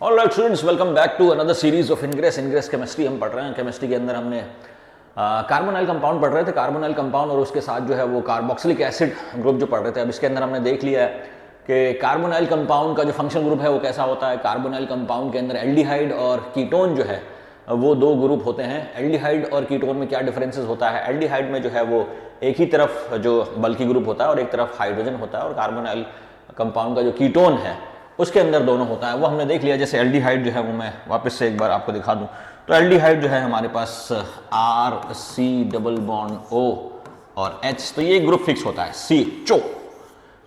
Alright students, welcome back to another series of इनग्रेस chemistry हम पढ़ रहे हैं। केमिस्ट्री के अंदर हमने कार्बोनाइल कंपाउंड पढ़ रहे थे, कार्बोनाइल कंपाउंड और उसके साथ जो है वो कार्बोक्सिलिक एसिड ग्रुप जो पढ़ रहे थे। अब इसके अंदर हमने देख लिया है कि कार्बोनाइल कंपाउंड का जो फंक्शन ग्रुप है वो कैसा होता है। कार्बोनाइल कंपाउंड के अंदर एल्डिहाइड और कीटोन जो है वो दो ग्रुप होते हैं। एल्डिहाइड और कीटोन में क्या डिफरेंसेस होता है? एल्डिहाइड में जो है वो एक ही तरफ जो बल्की ग्रुप होता है और एक तरफ हाइड्रोजन होता है, और कार्बोनाइल कंपाउंड का जो कीटोन है उसके अंदर दोनों होता है। वो हमने देख लिया। जैसे एल्डिहाइड जो है वो मैं वापस से एक बार आपको दिखा दूं तो एल्डिहाइड जो है हमारे पास RC डबल बॉन्ड O और H, तो ये ग्रुप फिक्स होता है C चो।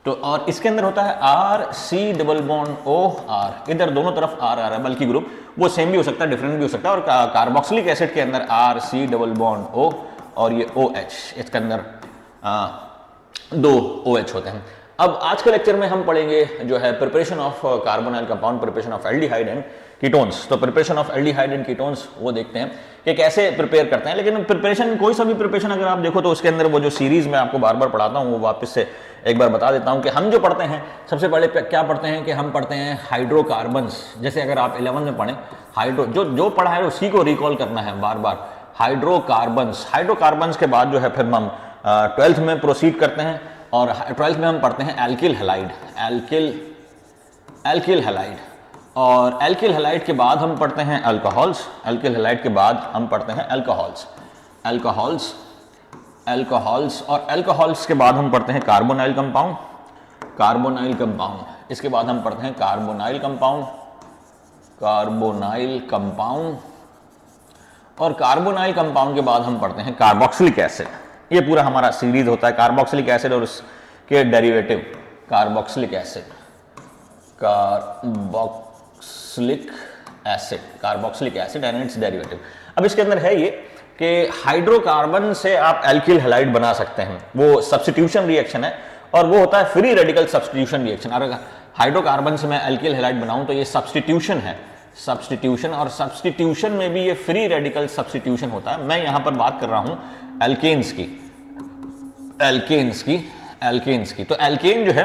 तो और इसके अंदर होता है RC double bond O R, इधर दोनों तरफ R आ रहा है बल्कि ग्रुप, वो सेम भी हो सकता है डिफरेंट भी हो सकता है। और कार्बोक्सिलिक एसिड के अंदर RC डबल बॉन्ड O और ये OH, इसके अंदर दो OH होते हैं। अब आज के लेक्चर में हम पढ़ेंगे जो है preparation of carbonyl compound, preparation of aldehyde and ketones. तो preparation of aldehyde and ketones वो देखते हैं कि कैसे प्रिपेयर करते हैं। लेकिन प्रिपरेशन, कोई सा भी प्रिपरेशन अगर आप देखो तो उसके अंदर वो जो सीरीज में आपको बार बार पढ़ाता हूँ वो वापस से एक बार बता देता हूँ कि हम जो पढ़ते हैं सबसे पहले क्या पढ़ते हैं कि हम पढ़ते हैं हाइड्रोकार्बन्स। जैसे अगर आप 11 में पढ़ें हाइड्रो, जो पढ़ा है उसी को रिकॉल करना है बार बार। हाइड्रोकार्बन्स, हाइड्रोकार्बन्स के बाद जो है फिर हम 12th में प्रोसीड करते हैं और 12th में हम पढ़ते हैं एल्किल हैलाइड, एल्किल हैलाइड। और एल्किल हैलाइड के बाद हम पढ़ते हैं अल्कोहल्स, एल्किल हैलाइड के बाद हम पढ़ते हैं अल्कोहल्स, और अल्कोहल्स के बाद हम पढ़ते हैं कार्बोनाइल कंपाउंड, इसके बाद हम पढ़ते हैं कार्बोनाइल कंपाउंड, और कार्बोनाइल कंपाउंड के बाद हम पढ़ते हैं कार्बोक्सिलिक एसिड। ये पूरा हमारा सीरीज होता है। कार्बोक्सिलिक एसिड और उसके derivative, carboxylic acid and it's derivative. अब इसके अंदर है ये कि हाइड्रोकार्बन से आप एल्किल हैलाइड बना सकते हैं, वो सब्स्टिट्यूशन रिएक्शन है और वो होता है फ्री रेडिकल सब्स्टिट्यूशन रिएक्शन। अगर हाइड्रोकार्बन से मैं एल्किल हैलाइड बनाऊं तो ये सब्स्टिट्यूशन है, और सब्स्टिट्यूशन में भी ये फ्री रेडिकल सब्स्टिट्यूशन होता है। मैं यहां पर बात कर रहा हूं एल्केन्स की। तो एल्केन जो है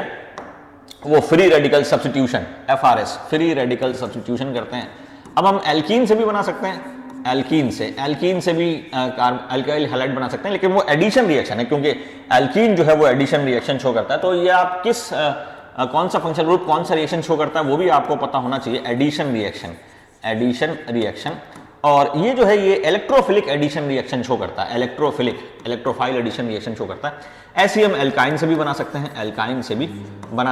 वो free radical substitution, FRS, free radical substitution करते हैं। अब हम एल्कीन से भी बना सकते हैं, एल्कीन से भी अल्काइल हैलाइड बना सकते हैं, लेकिन वो एडिशन रिएक्शन है, क्योंकि एल्कीन जो है वो एडिशन रिएक्शन शो करता है। तो ये आप कौन सा फंक्शनल ग्रुप कौन सा रिएक्शन शो करता है वो भी आपको पता होना चाहिए। Addition reaction. और ये जो है ये इलेक्ट्रोफिलिक एडिशन रिएक्शन शो करता है, इलेक्ट्रोफाइल एडिशन रिएक्शन शो करता है। ऐसे हम एल्काइन से भी बना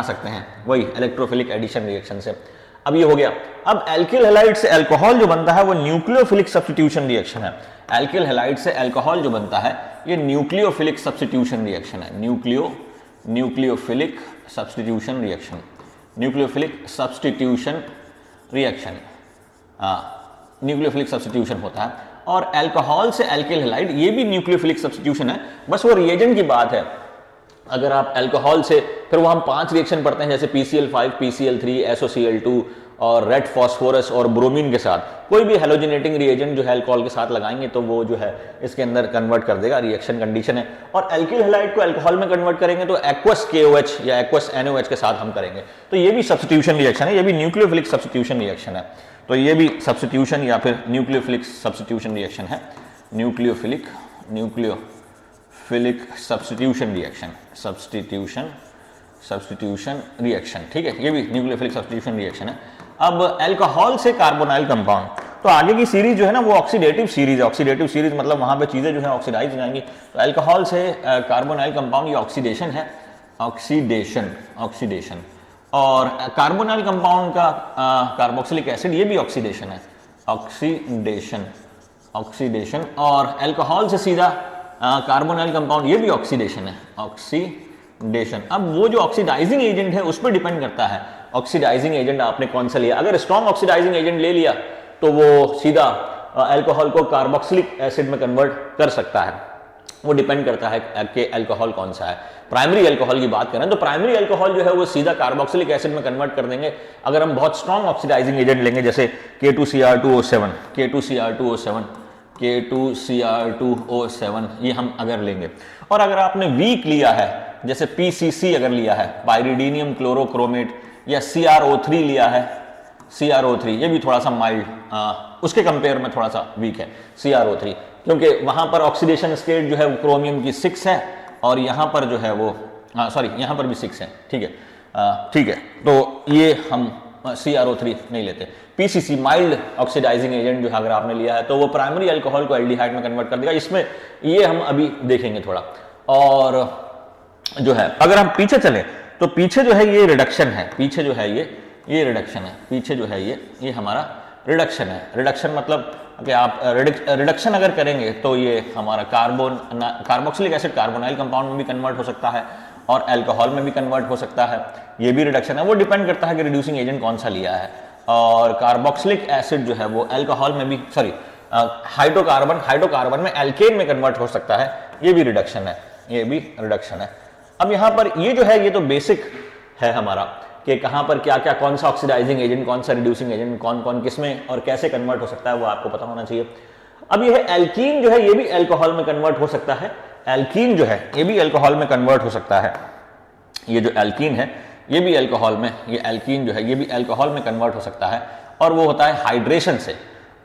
सकते हैं, वही इलेक्ट्रोफिलिक एडिशन रिएक्शन से। अब ये हो गया। अब एल्किल हैलाइड से अल्कोहल जो बनता है वो न्यूक्लियोफिलिक सब्स्टिट्यूशन रिएक्शन है। एल्किल हैलाइड से अल्कोहल जो बनता है ये न्यूक्लियोफिलिक सब्स्टिट्यूशन रिएक्शन है, न्यूक्लियोफिलिक सब्स्टिट्यूशन होता है। और अल्कोहल से एल्किल हैलाइड ये भी न्यूक्लियोफिलिक सब्स्टिट्यूशन है, बस वो रिएजेंट की बात है। अगर आप अल्कोहल से फिर वो हम 5 रिएक्शन पढ़ते हैं, जैसे PCl5, PCl3, SOCl2 और रेड फास्फोरस और ब्रोमीन के साथ कोई भी हेलोजिनेटिंग रिएजेंट जो है अल्कोहल के साथ लगाएंगे तो वो जो है इसके अंदर कन्वर्ट कर देगा, रिएक्शन कंडीशन है। और एल्किल हैलाइड को अल्कोहल में कन्वर्ट करेंगे तो एक्वस KOH या एक्वस NOH के साथ हम करेंगे। तो ये भी सब्स्टिट्यूशन रिएक्शन है, ये भी न्यूक्लियोफिलिक सब्स्टिट्यूशन रिएक्शन है। तो ये भी सब्स्टिट्यूशन या फिर न्यूक्लियोफिलिक सब्स्टिट्यूशन रिएक्शन है, न्यूक्लियोफिलिक सब्स्टिट्यूशन रिएक्शन, ठीक है। ये भी न्यूक्लियोफिलिक सब्स्टिट्यूशन रिएक्शन है। अब अल्कोहल से कार्बोनाइल कंपाउंड, तो आगे की सीरीज जो है ना वो ऑक्सीडेटिव सीरीज मतलब वहां पे चीजें जो है ऑक्सीडाइज हो जाएंगी। तो अल्कोहल से कार्बोनाइल कंपाउंड ये ऑक्सीडेशन है, ऑक्सीडेशन। और कार्बोनाइल कंपाउंड का कार्बोक्सिलिक एसिड ये भी ऑक्सीडेशन है, ऑक्सीडेशन। और अल्कोहल से सीधा कार्बोनाइल कंपाउंड ये भी ऑक्सीडेशन है, ऑक्सीडेशन। अब वो जो ऑक्सीडाइजिंग एजेंट है उस पर डिपेंड करता है, ऑक्सीडाइजिंग एजेंट आपने कौन सा लिया। अगर स्ट्रॉन्ग ऑक्सीडाइजिंग एजेंट ले लिया तो वो सीधा अल्कोहल को कार्बोक्सिलिक एसिड में कन्वर्ट कर सकता है। वो डिपेंड करता है कि अल्कोहल कौन सा है। प्राइमरी अल्कोहल की बात करें तो प्राइमरी अल्कोहल जो है वो सीधा कार्बोक्सिलिक एसिड में कन्वर्ट कर देंगे। अगर हम बहुत स्ट्रॉन्ग ऑक्सीडाइजिंग एजेंट लेंगे जैसे K2Cr2O7 ये हम अगर लेंगे, और अगर आपने वीक लिया है जैसे PCC अगर लिया है, पाइरिडीनियम क्लोरोक्रोमेट, या CrO3 लिया है, CrO3 ये भी थोड़ा सा माइल्ड, उसके कंपेयर में थोड़ा सा वीक है CrO3, क्योंकि वहां पर ऑक्सीडेशन स्टेट जो है वो क्रोमियम की 6 है और यहाँ पर जो है वो सॉरी यहाँ पर भी 6 है। ठीक है, ठीक है, तो ये हम CrO3 नहीं लेते। PCC माइल्ड ऑक्सीडाइजिंग एजेंट जो अगर आपने लिया है तो वो प्राइमरी अल्कोहल को एल्डिहाइड में कन्वर्ट कर देगा। इसमें ये हम अभी देखेंगे थोड़ा। और जो है अगर हम पीछे चले तो पीछे जो है ये रिडक्शन है, पीछे जो है ये रिडक्शन है, पीछे जो है ये हमारा रिडक्शन है। रिडक्शन मतलब कि आप रिडक्शन अगर करेंगे तो ये हमारा कार्बोक्सिलिक एसिड कार्बोनाइल कंपाउंड में भी कन्वर्ट हो सकता है और अल्कोहल में भी कन्वर्ट हो सकता है। ये भी रिडक्शन है, वो डिपेंड करता है कि रिड्यूसिंग एजेंट कौन सा लिया है। और कार्बोक्सिलिक एसिड जो है वो अल्कोहल में भी हाइड्रोकार्बन में एल्केन में कन्वर्ट हो सकता है, ये भी रिडक्शन है, ये भी रिडक्शन है। अब यहाँ पर ये जो है ये तो बेसिक है हमारा कि कहाँ पर क्या क्या कौन सा ऑक्सीडाइजिंग एजेंट, कौन सा रिड्यूसिंग एजेंट, कौन कौन किसमें और कैसे कन्वर्ट हो सकता है, वो आपको पता होना चाहिए। अब ये है एल्कीन जो है ये भी अल्कोहल में कन्वर्ट हो सकता है। एल्कीन जो है ये भी अल्कोहल में कन्वर्ट हो सकता है। ये जो एल्कीन है ये भी अल्कोहल में, ये एल्कीन जो है ये भी अल्कोहल में कन्वर्ट हो सकता है और वो होता है हाइड्रेशन से।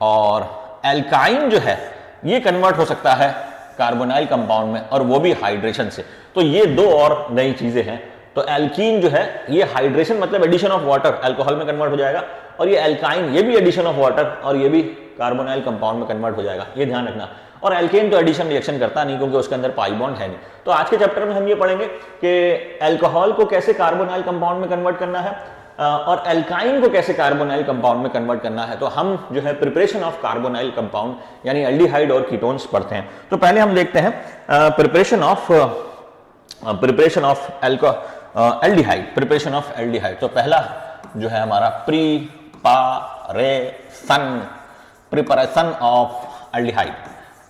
और एल्काइन जो है ये कन्वर्ट हो सकता है कार्बोनाइल कंपाउंड में और वो भी हाइड्रेशन से। तो ये दो और नई चीजें हैं। तो एल्कीन जो है ये हाइड्रेशन मतलब एडिशन ऑफ वाटर, अल्कोहल में कन्वर्ट हो जाएगा, और ये एल्काइन ये भी एडिशन ऑफ वाटर और ये भी कार्बोनाइल कंपाउंड में कन्वर्ट हो जाएगा, ये ध्यान रखना। और एल्केन तो एडिशन रिएक्शन करता नहीं क्योंकि उसके अंदर पाई बॉन्ड है नहीं। तो आज के चैप्टर में हम ये पढ़ेंगे कि अल्कोहल को कैसे कार्बोनाइल कंपाउंड में कन्वर्ट करना है और एल्काइन को कैसे कार्बोनाइल कंपाउंड में कन्वर्ट करना है। तो हम जो है प्रिपरेशन ऑफ कार्बोनाइल कंपाउंड यानी एल्डिहाइड और कीटोन्स पढ़ते हैं। तो पहले हम देखते हैं preparation of aldehyde, preparation of aldehyde. तो पहला जो है हमारा प्रिपरेशन ऑफ एल्डिहाइड,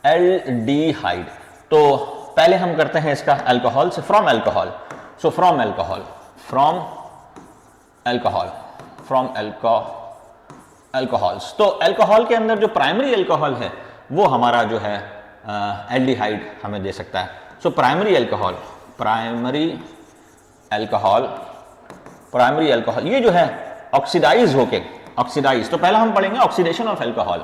एल्डिहाइड। तो पहले हम करते हैं इसका अल्कोहल से, from alcohol. So from alcohols. तो अल्कोहल के अंदर जो प्राइमरी अल्कोहल है वो हमारा जो है एल्डिहाइड हमें दे सकता है। सो प्राइमरी अल्कोहल ये जो है ऑक्सीडाइज होके, तो पहला हम पढ़ेंगे oxidation of alcohol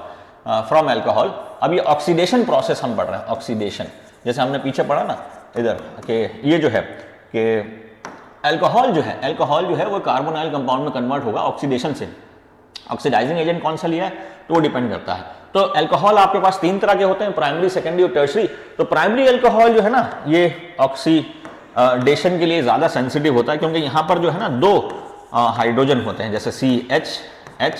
from alcohol. अब ये ऑक्सीडेशन प्रोसेस हम पढ़ रहे हैं, ऑक्सीडेशन, जैसे हमने पीछे पढ़ा ना इधर कि ये जो है कि अल्कोहल जो है वो कार्बोनाइल कंपाउंड में कन्वर्ट होगा ऑक्सीडेशन से। ऑक्सीडाइजिंग एजेंट कौन सा लिया है तो वो डिपेंड करता है। तो अल्कोहल आपके पास 3 तरह के होते हैं, प्राइमरी, सेकेंडरी और टर्शरी। तो प्राइमरी अल्कोहल जो है ना ये ऑक्सीडेशन के लिए ज्यादा सेंसिटिव होता है क्योंकि यहाँ पर जो है ना 2 हाइड्रोजन होते हैं, जैसे CH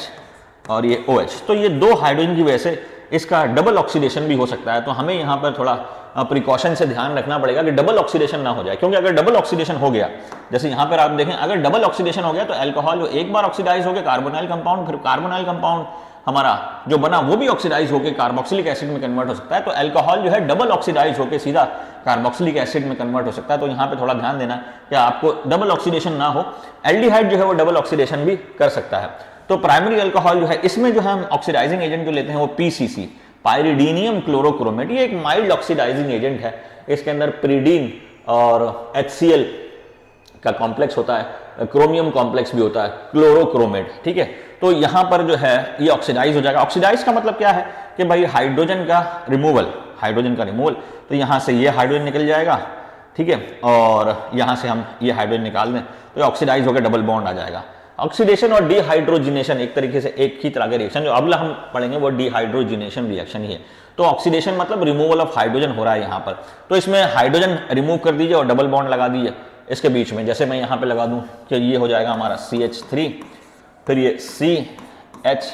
और ये OH। तो ये 2 हाइड्रोजन की वजह से इसका डबल ऑक्सीडेशन भी हो सकता है। तो हमें यहाँ पर थोड़ा प्रिकॉशन से ध्यान रखना पड़ेगा कि डबल ऑक्सीडेशन ना हो जाए, क्योंकि अगर डबल ऑक्सीडेशन हो गया, जैसे यहाँ पर आप देखें, अगर डबल ऑक्सीडेशन हो गया तो अल्कोहल जो एक बार ऑक्सीडाइज हो गया कार्बोनाइल कंपाउंड, फिर कार्बोनाइल कंपाउंड हमारा जो बना वो भी ऑक्सीडाइज होकर कार्बोक्सिलिक एसिड में कन्वर्ट हो सकता है। तो अल्कोहल जो है डबल ऑक्सीडाइज होकर सीधा कार्बोक्सिलिक एसिड में कन्वर्ट हो सकता है। तो यहाँ पे थोड़ा ध्यान देना कि आपको डबल ऑक्सीडेशन ना हो। एल्डिहाइड जो है वो डबल ऑक्सीडेशन भी कर सकता है। तो प्राइमरी अल्कोहल जो है इसमें जो है हम ऑक्सीडाइजिंग एजेंट जो लेते हैं वो PCC, पाइरिडीनियम क्लोरोक्रोमेट। ये एक माइल्ड ऑक्सीडाइजिंग एजेंट है। इसके अंदर पिरिडीन और HCl का कॉम्प्लेक्स होता है, क्रोमियम कॉम्प्लेक्स भी होता है, क्लोरोक्रोमेट। ठीक है, तो यहां पर जो है ये ऑक्सीडाइज हो जाएगा। ऑक्सीडाइज का मतलब क्या है कि भाई हाइड्रोजन का रिमूवल, तो यहां से ये हाइड्रोजन निकल जाएगा, ठीक है, और यहां से हम ये हाइड्रोजन निकाल दें तो ऑक्सीडाइज होकर डबल बॉन्ड आ जाएगा। ऑक्सीडेशन और डिहाइड्रोजिनेशन एक तरीके से एक ही तरह के रिएक्शन, जो अब हम पढ़ेंगे वो डिहाइड्रोजिनेशन रिएक्शन ही है। तो ऑक्सीडेशन मतलब रिमूवल ऑफ हाइड्रोजन हो रहा है यहाँ पर। तो इसमें हाइड्रोजन रिमूव कर दीजिए और डबल बॉन्ड लगा दीजिए इसके बीच में। जैसे मैं यहाँ पे लगा दूं कि ये हो जाएगा हमारा CH3, फिर ये CH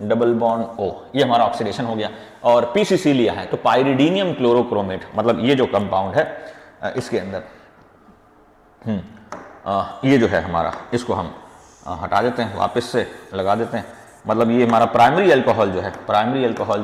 डबल बॉन्ड O, ये हमारा ऑक्सीडेशन हो गया। और PCC लिया है तो पाइरिडीनियम क्लोरोक्रोमेट, मतलब ये जो कंपाउंड है इसके अंदर ये जो है हमारा, इसको हम हटा देते हैं, वापस से लगा देते हैं। मतलब ये हमारा प्राइमरी अल्कोहल जो है, ये प्राइमरी अल्कोहल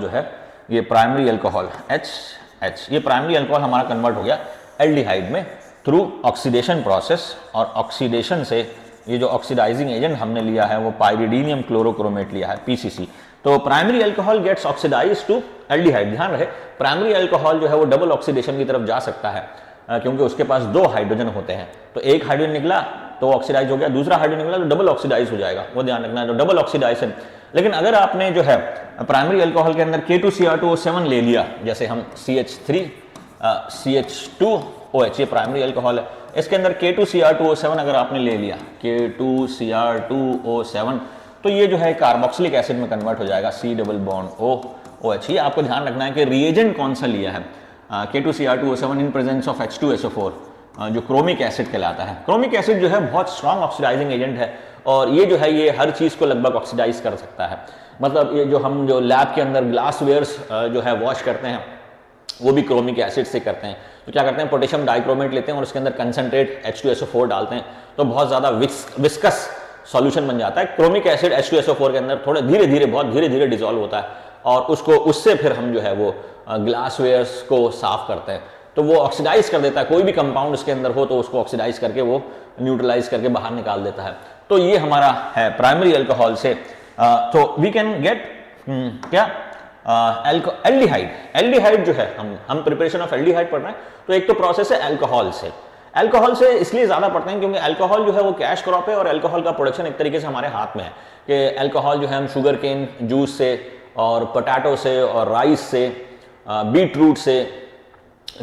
HH, ये प्राइमरी अल्कोहल हमारा कन्वर्ट हो गया एल्डिहाइड में थ्रू ऑक्सीडेशन प्रोसेस। और ऑक्सीडेशन से ये जो ऑक्सीडाइजिंग एजेंट हमने लिया है वो पाइरिडीनियम क्लोरोक्रोमेट लिया है, PCC। तो primary alcohol gets oxidise to aldehyde. ध्यान रहे प्राइमरी अल्कोहल जो है वो डबल ऑक्सीडेशन की तरफ जा सकता है क्योंकि उसके पास 2 हाइड्रोजन होते हैं। तो एक हाइड्रोजन निकला तो ऑक्सीडाइज हो गया, दूसरा हाइड्रोजन निकला तो डबल ऑक्सीडाइज हो जाएगा, वो ध्यान रखना है, तो डबल ऑक्सीडाइजेशन। लेकिन अगर आपने जो है प्राइमरी अल्कोहल के अंदर K2Cr2O7 ले लिया, जैसे हम CH3 CH2OH, ये प्राइमरी अल्कोहल है, इसके अंदर K2Cr2O7 अगर आपने ले लिया, K2Cr2O7, तो ये जो है कार्बोक्सिलिक एसिड में कन्वर्ट हो जाएगा, C डबल बॉन्ड OH। ये आपको ध्यान रखना है कि रिएजेंट कौन सा लिया है, K2Cr2O7 in presence of H2SO4, जो क्रोमिक एसिड कहलाता है। क्रोमिक एसिड जो है बहुत स्ट्रॉन्ग ऑक्सीडाइजिंग एजेंट है, और ये जो है ये हर चीज़ को लगभग ऑक्सीडाइज कर सकता है। मतलब ये जो हम जो लैब के अंदर ग्लास वेयर्स जो है वॉश करते हैं, वो भी क्रोमिक एसिड से करते हैं। तो क्या करते हैं, पोटेशियम डाइक्रोमेट लेते हैं और उसके अंदर कंसनट्रेट H2SO4 डालते हैं, तो बहुत ज़्यादा विस्कस सॉल्यूशन बन जाता है। क्रोमिक एसिड H2SO4 के अंदर थोड़ा धीरे धीरे, बहुत धीरे धीरे डिजोल्व होता है, और उससे फिर हम जो है वो ग्लास वेयर्स को साफ करते हैं, तो वो ऑक्सीडाइज कर देता है। कोई भी कंपाउंड उसके अंदर हो तो उसको ऑक्सीडाइज करके वो न्यूट्रलाइज करके बाहर निकाल देता है। तो ये हमारा है प्राइमरी अल्कोहल से। तो वी कैन गेट क्या एल्डिहाइड। एल्डिहाइड जो है हम प्रिपरेशन ऑफ एल्डिहाइड पढ़ रहे हैं, तो एक तो प्रोसेस है अल्कोहल से। अल्कोहल से इसलिए ज्यादा पढ़ते हैं क्योंकि अल्कोहल जो है वो कैश क्रॉप है, और अल्कोहल का प्रोडक्शन एक तरीके से हमारे हाथ में है कि अल्कोहल जो है हम शुगर केन जूस से और पोटैटो से और राइस से, बीट रूट से,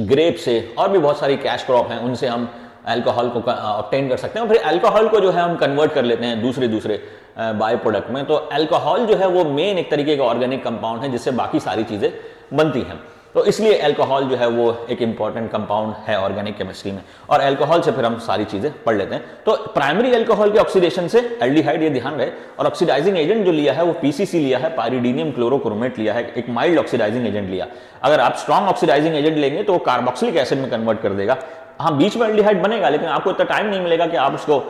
ग्रेप से, और भी बहुत सारी कैश क्रॉप हैं, उनसे हम अल्कोहल को ऑब्टेन कर सकते हैं, और फिर अल्कोहल को जो है हम कन्वर्ट कर लेते हैं दूसरे बाय प्रोडक्ट में। तो अल्कोहल जो है वो मेन एक तरीके का ऑर्गेनिक कंपाउंड है जिससे बाकी सारी चीजें बनती हैं। तो इसलिए अल्कोहल जो है वो एक इंपॉर्टेंट कंपाउंड है ऑर्गेनिक केमिस्ट्री में, और अल्कोहल से फिर हम सारी चीजें पढ़ लेते हैं। तो प्राइमरी अल्कोहल के ऑक्सीडेशन से एल्डिहाइड, ये ध्यान रहे, और ऑक्सीडाइजिंग एजेंट जो लिया है वो पीसीसी लिया है, पाइरिडीनियम क्लोरोक्रोमेट लिया है, एक माइल्ड ऑक्सीडाइजिंग एजेंट लिया। अगर आप स्ट्रॉन्ग ऑक्सीडाइजिंग एजेंट लेंगे तो वो कार्बोक्सिलिक एसिड में कन्वर्ट कर देगा। हाँ, बीच में एल्डिहाइड बनेगा, लेकिन आपको इतना टाइम नहीं मिलेगा कि आप उसको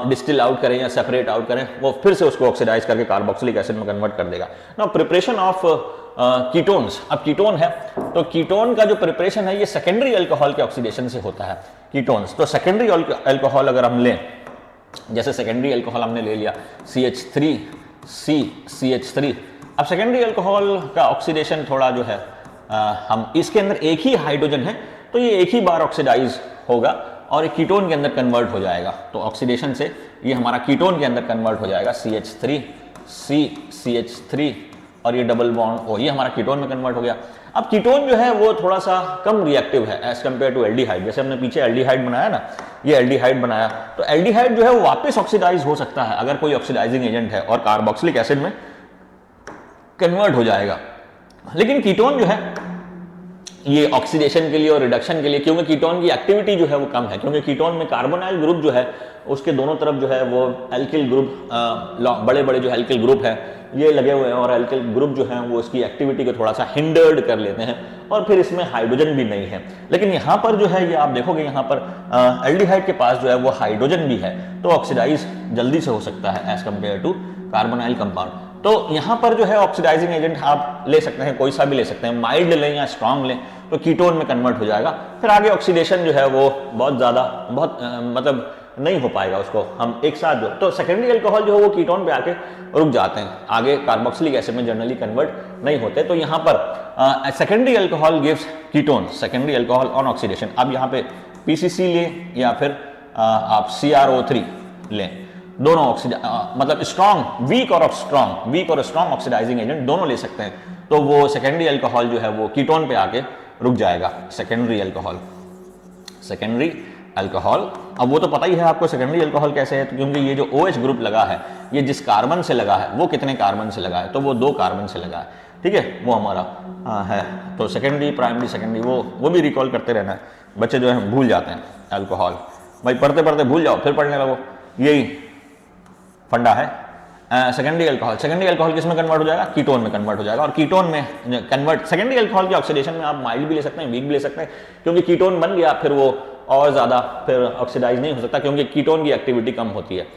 डिस्टिल आउट करें या सेपरेट आउट करें, वो फिर से उसको ऑक्सीडाइज करके कार्बोक्सिलिक एसिड में कन्वर्ट कर देगा। Now preparation of ketones. अब कीटोन है, तो कीटोन का जो प्रिपरेशन है ये सेकेंडरी अल्कोहल के ऑक्सीडेशन से होता है, कीटोन्स। तो सेकेंडरी अल्कोहल अगर हम लें, जैसे सेकेंडरी अल्कोहल हमने ले लिया CH3CCH3। अब सेकेंडरी अल्कोहल का ऑक्सीडेशन थोड़ा जो है हम इसके अंदर एक ही हाइड्रोजन है, तो ये एक ही बार ऑक्सीडाइज होगा और एक कीटोन के अंदर कन्वर्ट हो जाएगा। तो ऑक्सीडेशन से ये हमारा कीटोन के अंदर कन्वर्ट हो जाएगा, CH3CCH3, और ये डबल बॉन्ड O, ये हमारा कीटोन में कन्वर्ट हो गया। अब कीटोन जो है वो थोड़ा सा कम रिएक्टिव है एज कम्पेयर टू एल्डिहाइड। जैसे हमने पीछे एल्डिहाइड बनाया ना, ये एल्डिहाइड बनाया, तो एल्डिहाइड जो है वो वापस ऑक्सीडाइज हो सकता है अगर कोई ऑक्सीडाइजिंग एजेंट है, और कार्बोक्सिलिक एसिड में कन्वर्ट हो जाएगा। लेकिन कीटोन जो है ये ऑक्सीडेशन के लिए और रिडक्शन के लिए, क्योंकि कीटोन की एक्टिविटी जो है वो कम है, क्योंकि कीटोन में कार्बोनाइल ग्रुप जो है उसके दोनों तरफ जो है वो एल्किल ग्रुप, बड़े बड़े जो एल्किल ग्रुप है ये लगे हुए हैं, और एल्किल ग्रुप जो है वो उसकी एक्टिविटी को थोड़ा सा हिंडर्ड कर लेते हैं, और फिर इसमें हाइड्रोजन भी नहीं है। लेकिन यहाँ पर जो है ये आप देखोगे यहाँ पर एल्डिहाइड के पास जो है वो हाइड्रोजन भी है, तो ऑक्सीडाइज जल्दी से हो सकता है as compare to carbonyl compound. तो यहाँ पर जो है ऑक्सीडाइजिंग एजेंट आप ले सकते हैं, कोई सा भी ले सकते हैं, माइल्ड लें या स्ट्रॉन्ग लें, तो कीटोन में कन्वर्ट हो जाएगा। फिर आगे ऑक्सीडेशन जो है वो बहुत ज़्यादा मतलब नहीं हो पाएगा उसको हम एक साथ जो, तो सेकेंडरी अल्कोहल जो है वो कीटोन पे आके रुक जाते हैं, आगे कार्बोक्सिलिक एसिड में जनरली कन्वर्ट नहीं होते। तो यहाँ पर secondary alcohol gives ketone, secondary alcohol on oxidation. अब यहाँ पे पीसीसी लें या फिर आप CrO3 लें, दोनों मतलब स्ट्रॉन्ग, वीक और स्ट्रॉन्ग ऑक्सीडाइजिंग एजेंट दोनों ले सकते हैं, तो वो सेकेंडरी अल्कोहल जो है वो कीटोन पे आके रुक जाएगा। सेकेंडरी अल्कोहल, अब वो तो पता ही है आपको सेकेंडरी अल्कोहल कैसे है, तो क्योंकि ये जो OH ग्रुप लगा है, ये जिस कार्बन से लगा है वो कितने कार्बन से लगा है, तो वो 2 कार्बन से लगा है, ठीक है, वो हमारा है। तो सेकेंडरी, प्राइमरी, सेकेंडरी, वो भी रिकॉल करते रहना है। बच्चे जो है भूल जाते हैं अल्कोहल, भाई पढ़ते पढ़ते भूल जाओ फिर पढ़ने लगो, यही फंडा है। सेकेंडरी अल्कोहल किस में कन्वर्ट हो जाएगा, कीटोन में कन्वर्ट हो जाएगा, और कीटोन में कन्वर्ट सेकेंडरी अल्कोहल के ऑक्सीडेशन में आप माइल्ड भी ले सकते हैं, वीक भी ले सकते हैं, क्योंकि कीटोन बन गया फिर वो और ज़्यादा फिर ऑक्सीडाइज नहीं हो सकता, क्योंकि कीटोन की एक्टिविटी कम होती है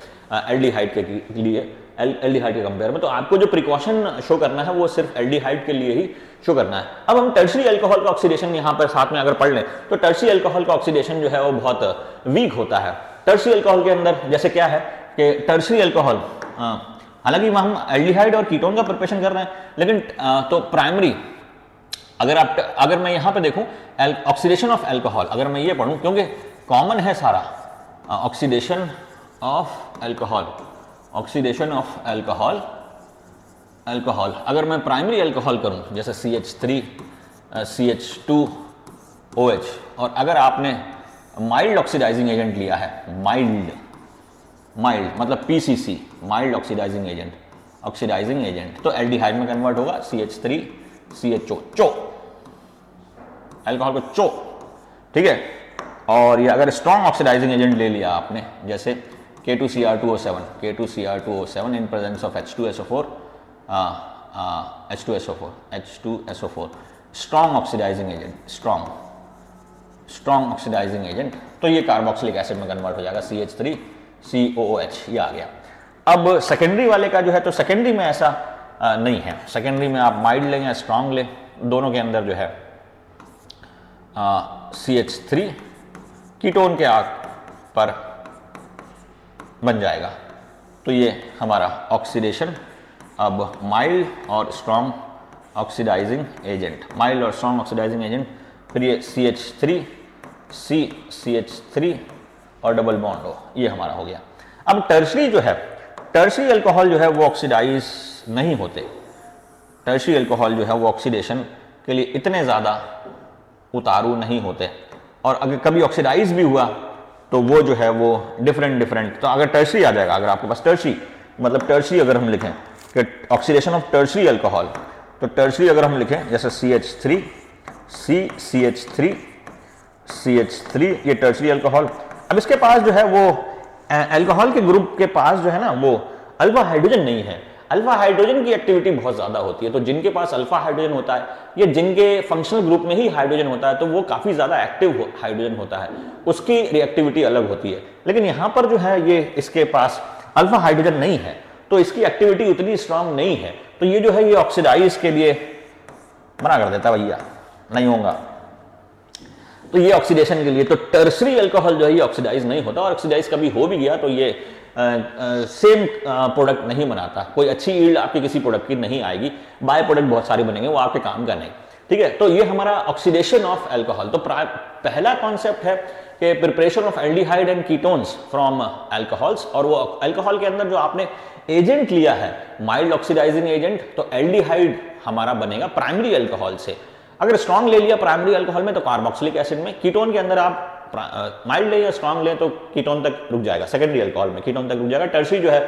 एल्डिहाइड के लिए, एल्डिहाइड के कंपेयर में। तो आपको जो प्रिकॉशन शो करना है वो सिर्फ एल्डिहाइड के लिए ही शो करना है। अब हम टर्शरी अल्कोहल का ऑक्सीडेशन यहाँ पर साथ में अगर पढ़ लें, तो टर्शरी अल्कोहल का ऑक्सीडेशन जो है वो बहुत वीक होता है। टर्शरी अल्कोहल के अंदर जैसे क्या है कि टर्शरी अल्कोहल, हालांकि हम एल्डिहाइड और कीटोन का प्रिपरेशन कर रहे हैं, लेकिन तो प्राइमरी अगर मैं यहां पे देखूं ऑक्सीडेशन ऑफ एल्कोहल, अगर मैं ये पढ़ूं, क्योंकि कॉमन है सारा, oxidation of alcohol, oxidation of alcohol, alcohol अगर मैं प्राइमरी एल्कोहल करूं जैसे CH3 CH2OH, और अगर आपने माइल्ड ऑक्सीडाइजिंग एजेंट लिया है, माइल्ड मतलब PCC, माइल्ड ऑक्सीडाइजिंग एजेंट, तो एल्डिहाइड में कन्वर्ट होगा CH3 CHO, चो, अल्कोहल को चो, ठीक है। और ये अगर स्ट्रॉन्ग ऑक्सीडाइजिंग एजेंट ले लिया आपने जैसे K2Cr2O7 in presence of H2SO4, H2SO4, strong oxidising agent, तो ये कार्बोक्सिलिक एसिड में कन्वर्ट हो जाएगा CH3COOH, ये आ गया। अब सेकेंडरी वाले का जो है, तो सेकेंडरी में ऐसा नहीं है, सेकेंडरी में आप माइल्ड लें या स्ट्रॉन्ग लें, दोनों के अंदर जो है CH3 कीटोन के आग पर बन जाएगा। तो ये हमारा ऑक्सीडेशन, अब माइल्ड और स्ट्रॉन्ग ऑक्सीडाइजिंग एजेंट, माइल्ड और स्ट्रॉन्ग ऑक्सीडाइजिंग एजेंट, फिर ये CH3 और डबल बॉन्ड हो, ये हमारा हो गया। अब टर्शरी जो है, टर्शरी अल्कोहल जो है वो ऑक्सीडाइज नहीं होते, टर्शरी अल्कोहल जो है वो ऑक्सीडेशन के लिए इतने ज़्यादा उतारू नहीं होते, और अगर कभी ऑक्सीडाइज भी हुआ तो वो जो है वो डिफरेंट, तो अगर टर्शरी आ जाएगा, अगर आपके पास टर्शरी मतलब टर्शरी अगर हम लिखें कि ऑक्सीडेशन ऑफ टर्शरी अल्कोहल, तो टर्शरी अगर हम लिखें जैसे CH3 ये टर्शरी अल्कोहल। अब इसके पास जो है वो अल्कोहल के ग्रुप के पास जो है ना वो अल्फा हाइड्रोजन नहीं है, अल्फा हाइड्रोजन की एक्टिविटी बहुत ज्यादा होती है, तो जिनके पास अल्फा हाइड्रोजन होता है या जिनके फंक्शनल ग्रुप में ही हाइड्रोजन होता है तो वो काफी ज्यादा एक्टिव हाइड्रोजन होता है, उसकी रिएक्टिविटी अलग होती है। लेकिन यहां पर जो है ये इसके पास अल्फा हाइड्रोजन नहीं है, तो इसकी एक्टिविटी उतनी स्ट्रांग नहीं है, तो ये जो है ये ऑक्सीडाइज के लिए मना कर देता, भैया नहीं होगा, तो ये ऑक्सीडेशन के लिए, तो टर्शरी अल्कोहल जो है ये ऑक्सीडाइज नहीं होता, और ऑक्सीडाइज कभी हो भी गया तो ये सेम प्रोडक्ट नहीं बनाता, कोई अच्छी यील्ड आपकी किसी प्रोडक्ट की नहीं आएगी, बाय प्रोडक्ट बहुत सारे बनेंगे, वो आपके काम का नहीं, ठीक है। तो ये हमारा ऑक्सीडेशन ऑफ अल्कोहल। तो पहला कॉन्सेप्ट है कि preparation of aldehyde and ketones from alcohols, और वो अल्कोहल के अंदर जो आपने एजेंट लिया है माइल्ड ऑक्सीडाइजिंग एजेंट, तो एल्डिहाइड हमारा बनेगा प्राइमरी अल्कोहल से। अगर स्ट्रॉन्ग ले लिया प्राइमरी अल्कोहल में तो कार्बोक्सिलिक एसिड में, कीटोन के अंदर आप माइल्ड ले या स्ट्रॉन्ग ले तो कीटोन तक रुक जाएगा, सेकेंडरी अल्कोहल में कीटोन तक रुक जाएगा। टर्शरी जो है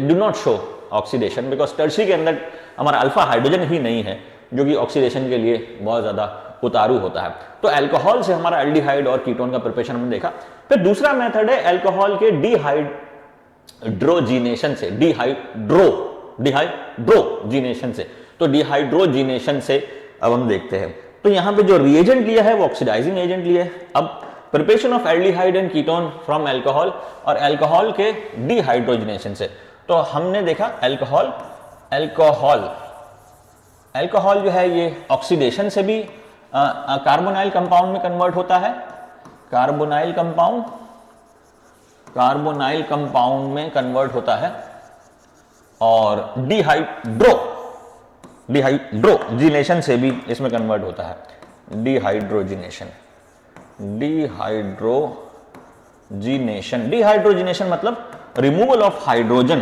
do not show oxidation, because tertiary के अंदर हमारा अल्फा हाइड्रोजन ही नहीं है जो कि ऑक्सीडेशन के लिए बहुत ज्यादा उतारू होता है। तो अल्कोहल से हमारा एल्डिहाइड और कीटोन का प्रिपरेशन हमने देखा। फिर दूसरा मेथड है अल्कोहल के डिहाइड्रोजीनेशन से, डिहाइड्रोजीनेशन से, तो डिहाइड्रोजीनेशन से अब हम देखते हैं। तो यहां पे जो रिएजेंट लिया है वो ऑक्सीडाइजिंग एजेंट लिया है। अब preparation of aldehyde and ketone from alcohol, और अल्कोहल के डिहाइड्रोजनेशन से, तो हमने देखा अल्कोहल जो है ये ऑक्सीडेशन से भी कार्बोनाइल कंपाउंड में कन्वर्ट होता है, कार्बोनाइल कंपाउंड में कन्वर्ट होता है, और डिहाइड्रोजीनेशन से भी इसमें कन्वर्ट होता है, डिहाइड्रोजीनेशन मतलब रिमूवल ऑफ हाइड्रोजन,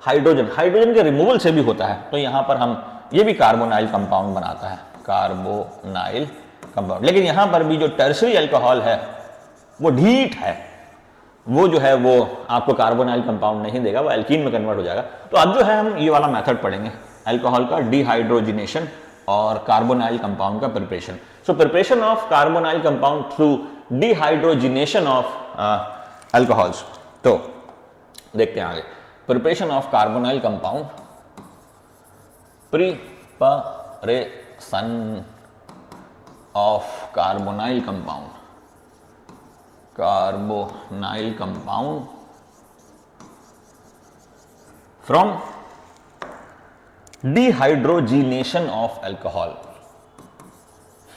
हाइड्रोजन के रिमूवल से भी होता है। तो यहां पर हम ये भी कार्बोनाइल कंपाउंड बनाता है, कार्बोनाइल कंपाउंड। लेकिन यहां पर भी जो टर्शरी अल्कोहल है वो ढीठ है, वो जो है वो आपको कार्बोनाइल कंपाउंड नहीं देगा, वो एल्कीन में कन्वर्ट हो जाएगा। तो अब जो है हम ये वाला मेथड पढ़ेंगे, अल्कोहल का डिहाइड्रोजिनेशन और कार्बोनाइल कंपाउंड का preparation. So preparation of carbonyl compound through dehydrogenation of alcohols. तो देखते हैं आगे, preparation of carbonyl compound, preparation of carbonyl compound from dehydrogenation of alcohol,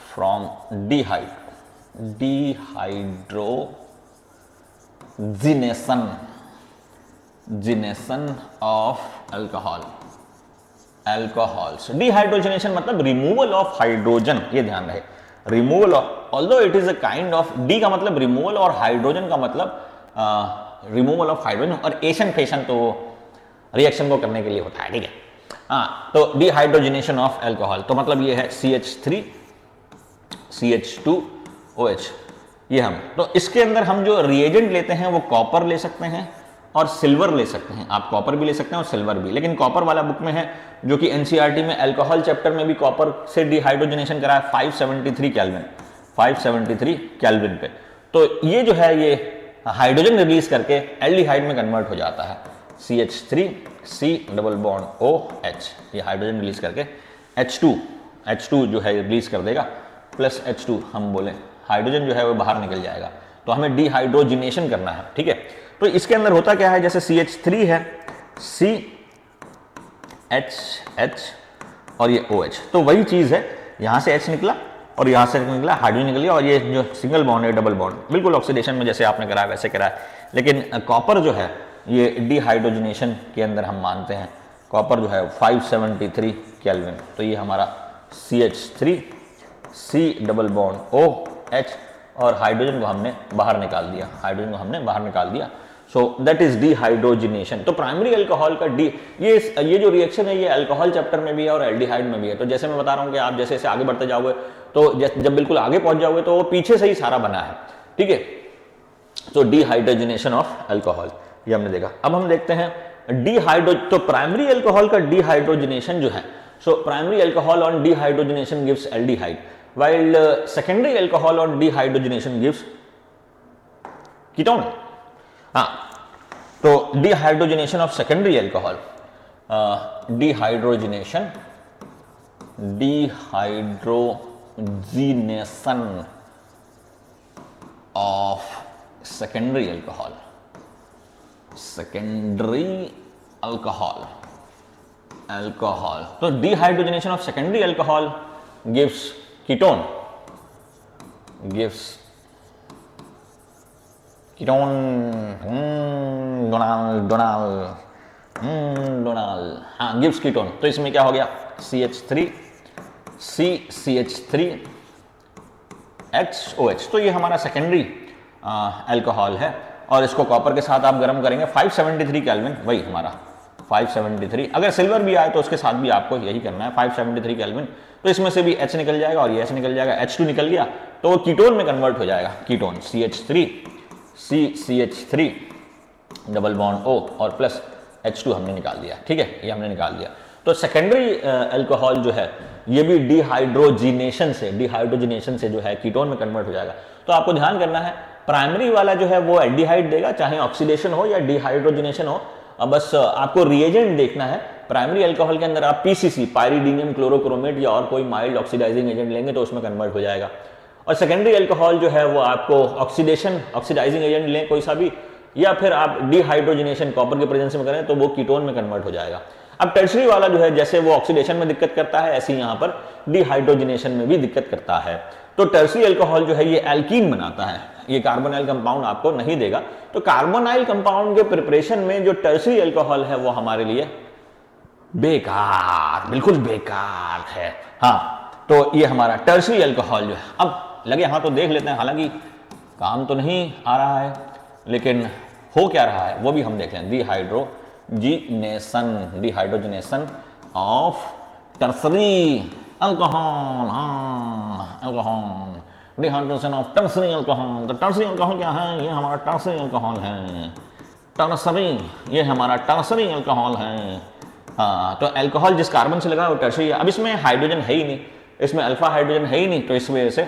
from dehydrogenation of alcohol, alcohols. Dehydrogenation मतलब removal of hydrogen, ये ध्यान रहे, removal of, although it is a kind of, D का मतलब रिमूवल और hydrogen का मतलब removal of hydrogen, और एशन फेशन तो रिएक्शन को करने के लिए होता है, ठीक है। हाँ, तो डिहाइड्रोजनेशन ऑफ अल्कोहल तो मतलब ये है CH3 CH2OH, ये हम, तो इसके अंदर हम जो रिएजेंट लेते हैं वो कॉपर ले सकते हैं और सिल्वर ले सकते हैं। आप कॉपर भी ले सकते हैं और सिल्वर भी, लेकिन कॉपर वाला बुक में है, जो कि एनसीईआरटी में अल्कोहल चैप्टर में भी कॉपर से डिहाइड्रोजनेशन करा है 573 केल्विन, 573 केल्विन पे। तो ये जो है ये हाइड्रोजन रिलीज करके एल्डिहाइड में कन्वर्ट हो जाता है, CH3 C double bond OH, ये हाइड्रोजन रिलीज करके H2 जो है रिलीज कर देगा, प्लस H2 हम बोले हाइड्रोजन जो है वो बाहर निकल जाएगा। तो हमें डिहाइड्रोजनेशन करना है, ठीक है। तो इसके अंदर होता क्या है, जैसे CH3 है CH और ये OH, तो वही चीज है, यहां से H निकला और यहां से निकला हाइड्रोजन निकल गया, और ये जो सिंगल बॉन्ड है डबल बॉन्ड, बिल्कुल ऑक्सीडेशन में जैसे आपने कराया वैसे कराया। लेकिन कॉपर जो है ये डिहाइड्रोजनेशन के अंदर हम मानते हैं, कॉपर जो है 573 केल्विन, तो ये हमारा CH3 C double bond OH, और हाइड्रोजन को हमने बाहर निकाल दिया, हाइड्रोजन को हमने बाहर निकाल दिया। So that is dehydrogenation. तो प्राइमरी अल्कोहल का ये जो रिएक्शन है ये अल्कोहल चैप्टर में भी है और एल्डिहाइड में भी है। तो जैसे मैं बता रहा हूँ कि आप जैसे जैसे आगे बढ़ते जाओगे तो जब बिल्कुल आगे पहुंच जाओगे तो वो पीछे से ही सारा बना है, ठीक है। तो डिहाइड्रोजनेशन ऑफ अल्कोहल ये हमने देखा। अब हम देखते हैं तो प्राइमरी अल्कोहल का डिहाइड्रोजनेशन जो है, so primary alcohol on dehydrogenation gives aldehyde, while secondary alcohol on dehydrogenation gives ketone। हाँ, तो dehydrogenation of secondary alcohol, dehydrogenation of secondary alcohol, तो dehydrogenation of secondary alcohol gives ketone, हाँ gives ketone। तो इसमें क्या हो गया, CH3 C CH3 HOH, तो ये हमारा सेकेंडरी अल्कोहल है, और इसको कॉपर के साथ आप गर्म करेंगे 573 केल्विन, वही हमारा 573। अगर सिल्वर भी आए तो उसके साथ भी आपको यही करना है 573 केल्विन। तो इसमें से भी H निकल जाएगा और ये H निकल जाएगा, H2 निकल गया तो वो कीटोन में कन्वर्ट हो जाएगा, ketone CH3 C CH3 double bond O और प्लस H2 हमने निकाल दिया, ठीक है, ये हमने निकाल दिया। तो सेकेंडरी अल्कोहल जो है ये भी डिहाइड्रोजिनेशन से जो है कीटोन में कन्वर्ट हो जाएगा। तो आपको ध्यान करना है, प्राइमरी वाला जो है वो एल्डिहाइड देगा, चाहे ऑक्सीडेशन हो या डिहाइड्रोजिनेशन हो। अब बस आपको रिएजेंट देखना है। प्राइमरी अल्कोहल के अंदर आप PCC पाइरिडीनियम क्लोरोक्रोमेट या और कोई माइल्ड ऑक्सीडाइजिंग एजेंट लेंगे तो उसमें कन्वर्ट हो जाएगा। और सेकेंडरी अल्कोहल जो है वो आपको ऑक्सीडाइजिंग एजेंट लें कोई सा भी, या फिर आप डिहाइड्रोजिनेशन कॉपर के प्रेजेंस में करें तो वो कीटोन में कन्वर्ट हो जाएगा। अब टर्शरी वाला जो है जैसे वो ऑक्सीडेशन में दिक्कत करता है, ऐसे ही यहाँ पर डिहाइड्रोजिनेशन में भी दिक्कत करता है। तो टर्शरी अल्कोहल जो है ये एल्कीन बनाता है, ये कार्बोनाइल कंपाउंड आपको नहीं देगा। तो कार्बोनाइल कंपाउंड के प्रिपरेशन में जो टर्शरी अल्कोहल है वो हमारे लिए बेकार, बिल्कुल बेकार है। हाँ, तो ये हमारा टर्शरी अल्कोहल जो है, अब लगे हाँ तो देख लेते हैं, हालांकि काम तो नहीं आ रहा है लेकिन हो क्या रहा है वो भी हम देख लें। Dehydrogenation of tertiary alcohol, dehydration of tertiary alcohol. तो टर्शरी अल्कोहल क्या है, ये हमारा टर्शरी अल्कोहल है, टर्शरी, ये हमारा टर्शरी अल्कोहल है। हाँ, तो अल्कोहल जिस कार्बन से लगा वो टर्शरी है। अब इसमें हाइड्रोजन है ही नहीं, इसमें अल्फा हाइड्रोजन है ही नहीं, तो इस वजह से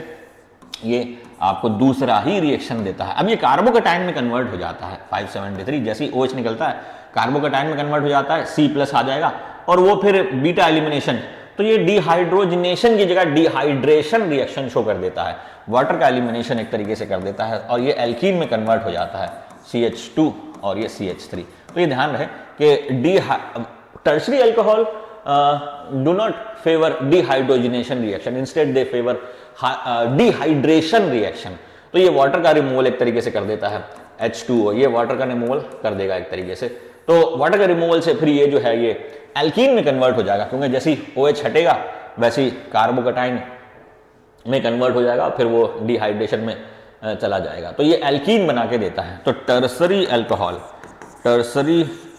ये आपको दूसरा ही रिएक्शन देता है। अब ये कार्बोकेटाइन में कन्वर्ट हो जाता है 573, जैसे ही OH निकलता है कार्बोकेटाइन में कन्वर्ट हो जाता है, C+ आ जाएगा और वो फिर बीटा एलिमिनेशन, तो ये डिहाइड्रोजनेशन की जगह डिहाइड्रेशन रिएक्शन शो कर देता है, वाटर का एलिमिनेशन एक तरीके से कर देता है और ये एल्कीन में कन्वर्ट हो जाता है, CH2 और ये CH3। तो ये ध्यान रहे कि tertiary alcohol do not favor dehydrogenation reaction, instead they favor dehydration reaction। तो ये वाटर का रिमूवल एक तरीके से कर देता है, H2O ये वाटर का रिमूवल कर देगा एक तरीके से। तो वाटर का रिमूवल से फिर ये जो है ये एल्कीन में कन्वर्ट हो जाएगा, क्योंकि जैसे ही OH हटेगा वैसे ही कार्बोकटाइन में कन्वर्ट हो जाएगा, फिर वो डिहाइड्रेशन में चला जाएगा, तो ये एल्कीन बना के देता है। तो टर्सरी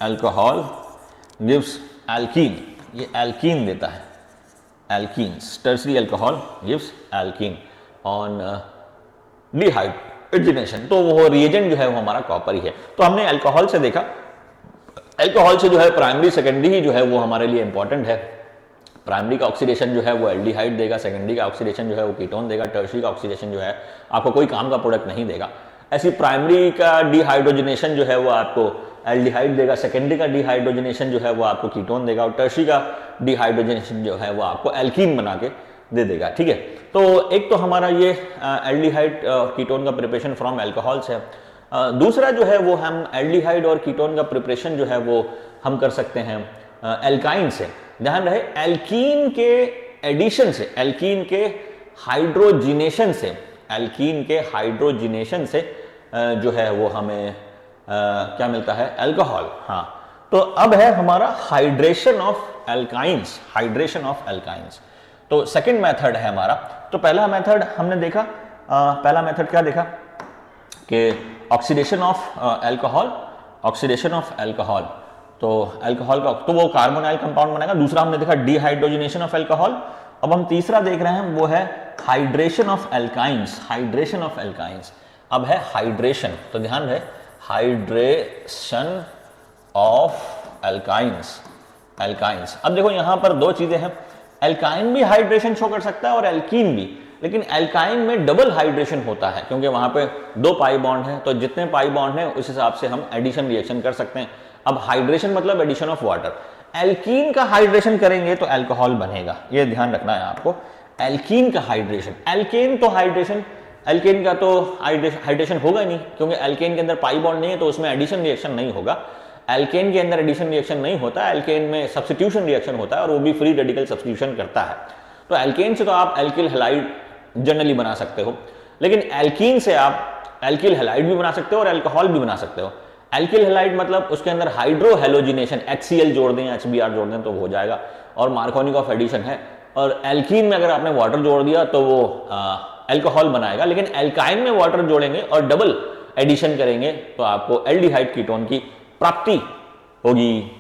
अल्कोहल गिव्स एल्कीन, ये एल्कीन देता है, alkenes, tertiary alcohol gives alkene on dehydration. तो वो रिएजेंट जो है वो हमारा कॉपर ही है। तो हमने अल्कोहल से देखा, अल्कोहल से जो है प्राइमरी सेकेंडरी ही जो है वो हमारे लिए इंपॉर्टेंट है। प्राइमरी का ऑक्सीडेशन जो है वो एल्डिहाइड देगा, सेकेंडरी का ऑक्सीडेशन जो है वो कीटोन देगा, टर्शरी का ऑक्सीडेशन जो है आपको कोई काम का प्रोडक्ट नहीं देगा। ऐसी प्राइमरी का डिहाइड्रोजनेशन जो है वो आपको एल्डिहाइड देगा, सेकेंडरी का डिहाइड्रोजनेशन जो है वो आपको कीटोन देगा, और टर्शरी का डिहाइड्रोजनेशन जो है वो आपको एल्कीन बना के दे देगा। ठीक है, तो एक तो हमारा ये एल्डिहाइड कीटोन का प्रिपरेशन फ्रॉम एल्कोहल्स है। दूसरा जो है वो हम एल्डिहाइड और कीटोन का प्रिपरेशन जो है वो हम कर सकते हैं एल्काइन से। ध्यान रहे, एल्कीन के एडिशन से, एल्कीन के हाइड्रोजिनेशन से, एल्कीन के हाइड्रोजिनेशन से जो है वो हमें क्या मिलता है, अल्कोहल। हाँ, तो अब है हमारा hydration of alkynes, hydration of alkynes. तो सेकंड मेथड है हमारा। तो पहला मेथड हमने देखा, पहला मेथड क्या देखा कि oxidation of alcohol, oxidation of alcohol. तो अल्कोहल का तो वो कार्बोनाइल कंपाउंड बनेगा। दूसरा हमने देखा डिहाइड्रोजनेशन ऑफ अल्कोहल। अब हम तीसरा देख रहे हैं वो है hydration of alkynes, hydration of alkynes. अब है हाइड्रेशन, तो ध्यान रहे, हाइड्रेशन ऑफ एल्काइंस, एल्काइंस। अब देखो यहां पर दो चीजें हैं, एल्काइन भी हाइड्रेशन शो कर सकता है और एल्कीन भी, लेकिन एल्काइन में डबल हाइड्रेशन होता है क्योंकि वहां पे दो पाई बॉन्ड है, तो जितने पाई बॉन्ड है उस हिसाब से हम एडिशन रिएक्शन कर सकते हैं। अब हाइड्रेशन मतलब एडिशन ऑफ वाटर। एल्कीन का हाइड्रेशन करेंगे तो अल्कोहल बनेगा, ये ध्यान रखना है आपको। एल्कीन का हाइड्रेशन, एल्केन तो हाइड्रेशन, एल्केन का तो हाइड्रेशन होगा ही नहीं क्योंकि एल्केन के अंदर पाई बॉन्ड नहीं है, तो उसमें एडिशन रिएक्शन नहीं होगा। एल्केन के अंदर एडिशन रिएक्शन नहीं होता, एल्केन में सब्स्टिट्यूशन रिएक्शन होता है और वो भी फ्री रेडिकल सब्स्टिट्यूशन करता है। तो एल्केन से तो आप एल्किल हैलाइड जनरली बना सकते हो, लेकिन एल्कीन से आप एल्किल हैलाइड भी बना सकते हो और अल्कोहल भी बना सकते हो। एल्किल हैलाइड मतलब उसके अंदर हाइड्रो हेलोजिनेशन, HCl जोड़ दें, HBr जोड़ दें तो हो जाएगा, और मार्कोनिकॉफ एडिशन है। और एल्कीन में अगर आपने वाटर जोड़ दिया तो वो अल्कोहल बनाएगा, लेकिन एल्काइन में वाटर जोड़ेंगे और डबल एडिशन करेंगे तो आपको एल्डिहाइड कीटोन की प्राप्ति होगी,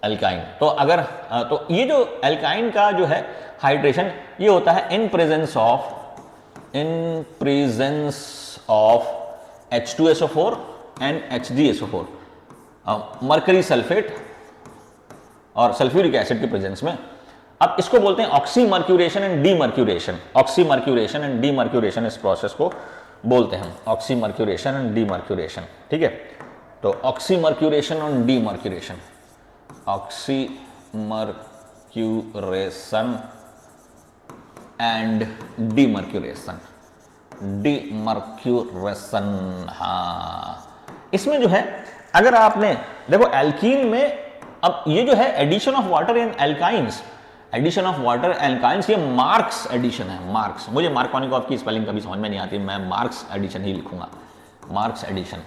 एल्काइन। तो अगर तो ये जो एल्काइन का जो है हाइड्रेशन ये होता है इन presence of H2SO4 and HgSO4, mercury sulphate और सल्फ्यूरिक एसिड के प्रेजेंस में। अब इसको बोलते हैं oxymercuration and demercuration, oxymercuration and demercuration, इस प्रोसेस को बोलते हैं हम ऑक्सीमर्क्यूरेशन एंड डीमर्क्यूरेशन। ठीक है, तो ऑक्सीमर्क्यूरेशन और demercuration, oxymercuration and demercuration, demercuration. हाँ, इसमें जो है अगर आपने देखो एल्कीन में, अब ये जो है addition of water in alkynes, addition of water alkynes, ये मार्क्स एडिशन है, मार्क्स। मुझे मार्कोनिकॉफ की स्पेलिंग कभी समझ में नहीं आती, मैं मार्क्स एडिशन ही लिखूंगा, मार्क्स एडिशन।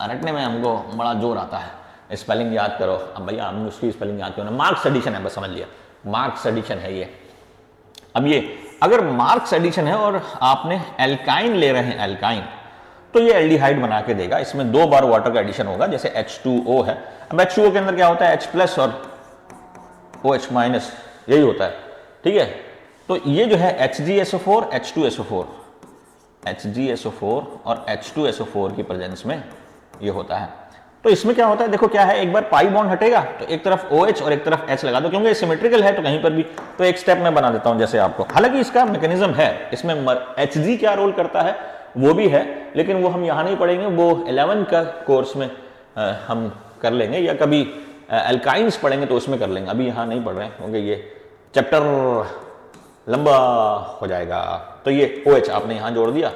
रटने में हमको बड़ा जोर आता है, स्पेलिंग याद करो। अब भैया हम उसकी स्पेलिंग याद करो ना, मार्क्स एडिशन है, बस समझ लिया, मार्क्स एडिशन है ये। अब ये अगर मार्क्स एडिशन है और आपने एल्काइन ले रहे हैं, एल्काइन, तो ये एल्डिहाइड बना के देगा। इसमें दो बार वाटर का एडिशन होगा, जैसे H2O है। अब H2O के अंदर क्या होता है, H+ और OH-, यही होता है। ठीक है, तो ये जो है HgSO4, H2SO4, HgSO4 और H2SO4 की प्रेजेंस में ये होता है। तो इसमें क्या होता है, देखो क्या है, एक बार पाई बॉन्ड हटेगा तो एक तरफ OH और एक तरफ H लगा दो, क्योंकि सिमेट्रिकल है तो कहीं पर भी। तो एक स्टेप मैं बना देता हूं जैसे आपको, हालांकि इसका मैकेनिज्म है, इसमें Hg क्या रोल करता है वो भी है, लेकिन वो हम यहाँ नहीं पढ़ेंगे, वो 11 का कोर्स में हम कर लेंगे, या कभी एल्काइंस पढ़ेंगे तो उसमें कर लेंगे, अभी यहाँ नहीं पढ़ रहे हैं क्योंकि ये चैप्टर लंबा हो जाएगा। तो ये OH आपने यहाँ जोड़ दिया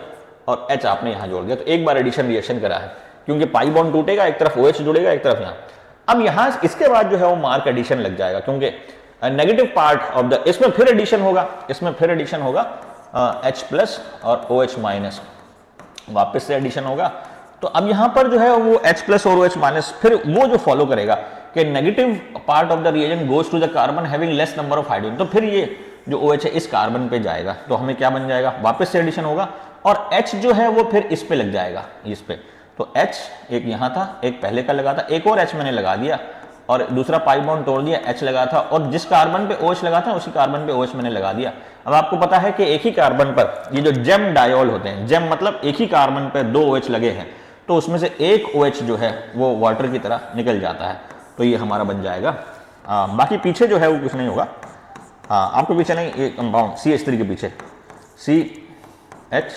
और H आपने यहाँ जोड़ दिया, तो एक बार एडिशन रिएक्शन करा है, क्योंकि पाई बॉन्ड टूटेगा, एक तरफ OH जुड़ेगा, एक तरफ यहाँ। अब यहाँ इसके बाद जो है वो मार्क एडिशन लग जाएगा, क्योंकि नेगेटिव पार्ट ऑफ द, इसमें फिर एडिशन होगा, इसमें फिर एडिशन होगा H+ और OH-, वापस से एडिशन होगा। तो अब यहां पर जो है वो H+ और OH-, फिर वो जो फॉलो करेगा कि negative part of the reagent goes to the carbon having less number of hydrogen, तो फिर ये जो OH है इस कार्बन पे जाएगा, तो हमें क्या बन जाएगा, वापस से एडिशन होगा और H जो है वो फिर इस पे लग जाएगा, इस पे। तो H एक यहाँ था, एक पहले का लगा था, एक और H मैंने लगा दिया और दूसरा पाई बॉन्ड तोड़ दिया, H लगा था और जिस कार्बन पे OH लगा था उसी कार्बन पे OH मैंने लगा दिया। अब आपको पता है कि एक ही कार्बन पर ये जो जेम डायोल होते हैं, जेम मतलब एक ही कार्बन पे 2 OH लगे हैं, तो उसमें से एक OH जो है वो वाटर की तरह निकल जाता है, तो ये हमारा बन जाएगा। बाकी पीछे जो है वो कुछ नहीं होगा, आपको पीछे नहीं, ये कंपाउंड CH3 के पीछे CH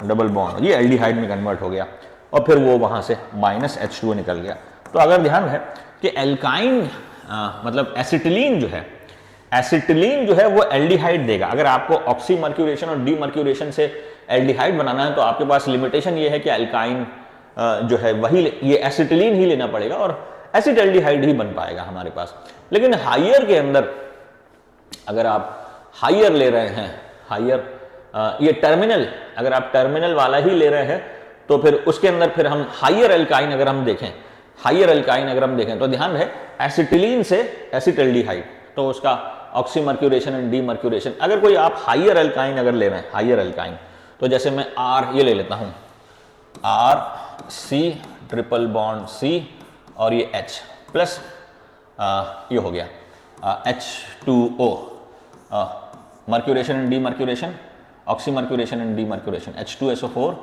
डबल बॉन्ड, ये एल्डिहाइड में कन्वर्ट हो गया और फिर वो वहाँ से -H2O निकल गया। तो अगर ध्यान है कि एल्काइन मतलब एसिटिलीन जो है वो एल्डिहाइड देगा। अगर आपको ऑक्सीमर्क्यूरेशन और डीमर्क्यूरेशन से एल्डिहाइड बनाना है तो आपके पास लिमिटेशन ये है कि एल्काइन जो है वही ये एसिटिलीन ही लेना पड़ेगा और एसिटल्डिहाइड ही बन पाएगा हमारे पास। लेकिन हाइयर के अंदर अगर आप हाइयर ले रहे हैं, हाइयर ये टर्मिनल, अगर आप टर्मिनल वाला ही ले रहे हैं तो फिर उसके अंदर फिर हम हाइयर एल्काइन अगर हम देखें, हाइयर एल्काइन अगर हम देखें तो ध्यान रहे एसिटिलीन से एसिटल्डिहाइड, तो उसका ऑक्सीमर्क्यूरेशन एंड डीमर्क्यूरेशन। अगर कोई आप हाइयर एल्काइन अगर ले रहे हैं, हाइयर एल्काइन, तो जैसे मैं R ये ले लेता हूं, RC ट्रिपल बॉन्ड C और ये H प्लस ये हो गया H2O, mercuration and demercuration, oxymercuration and demercuration, H2SO4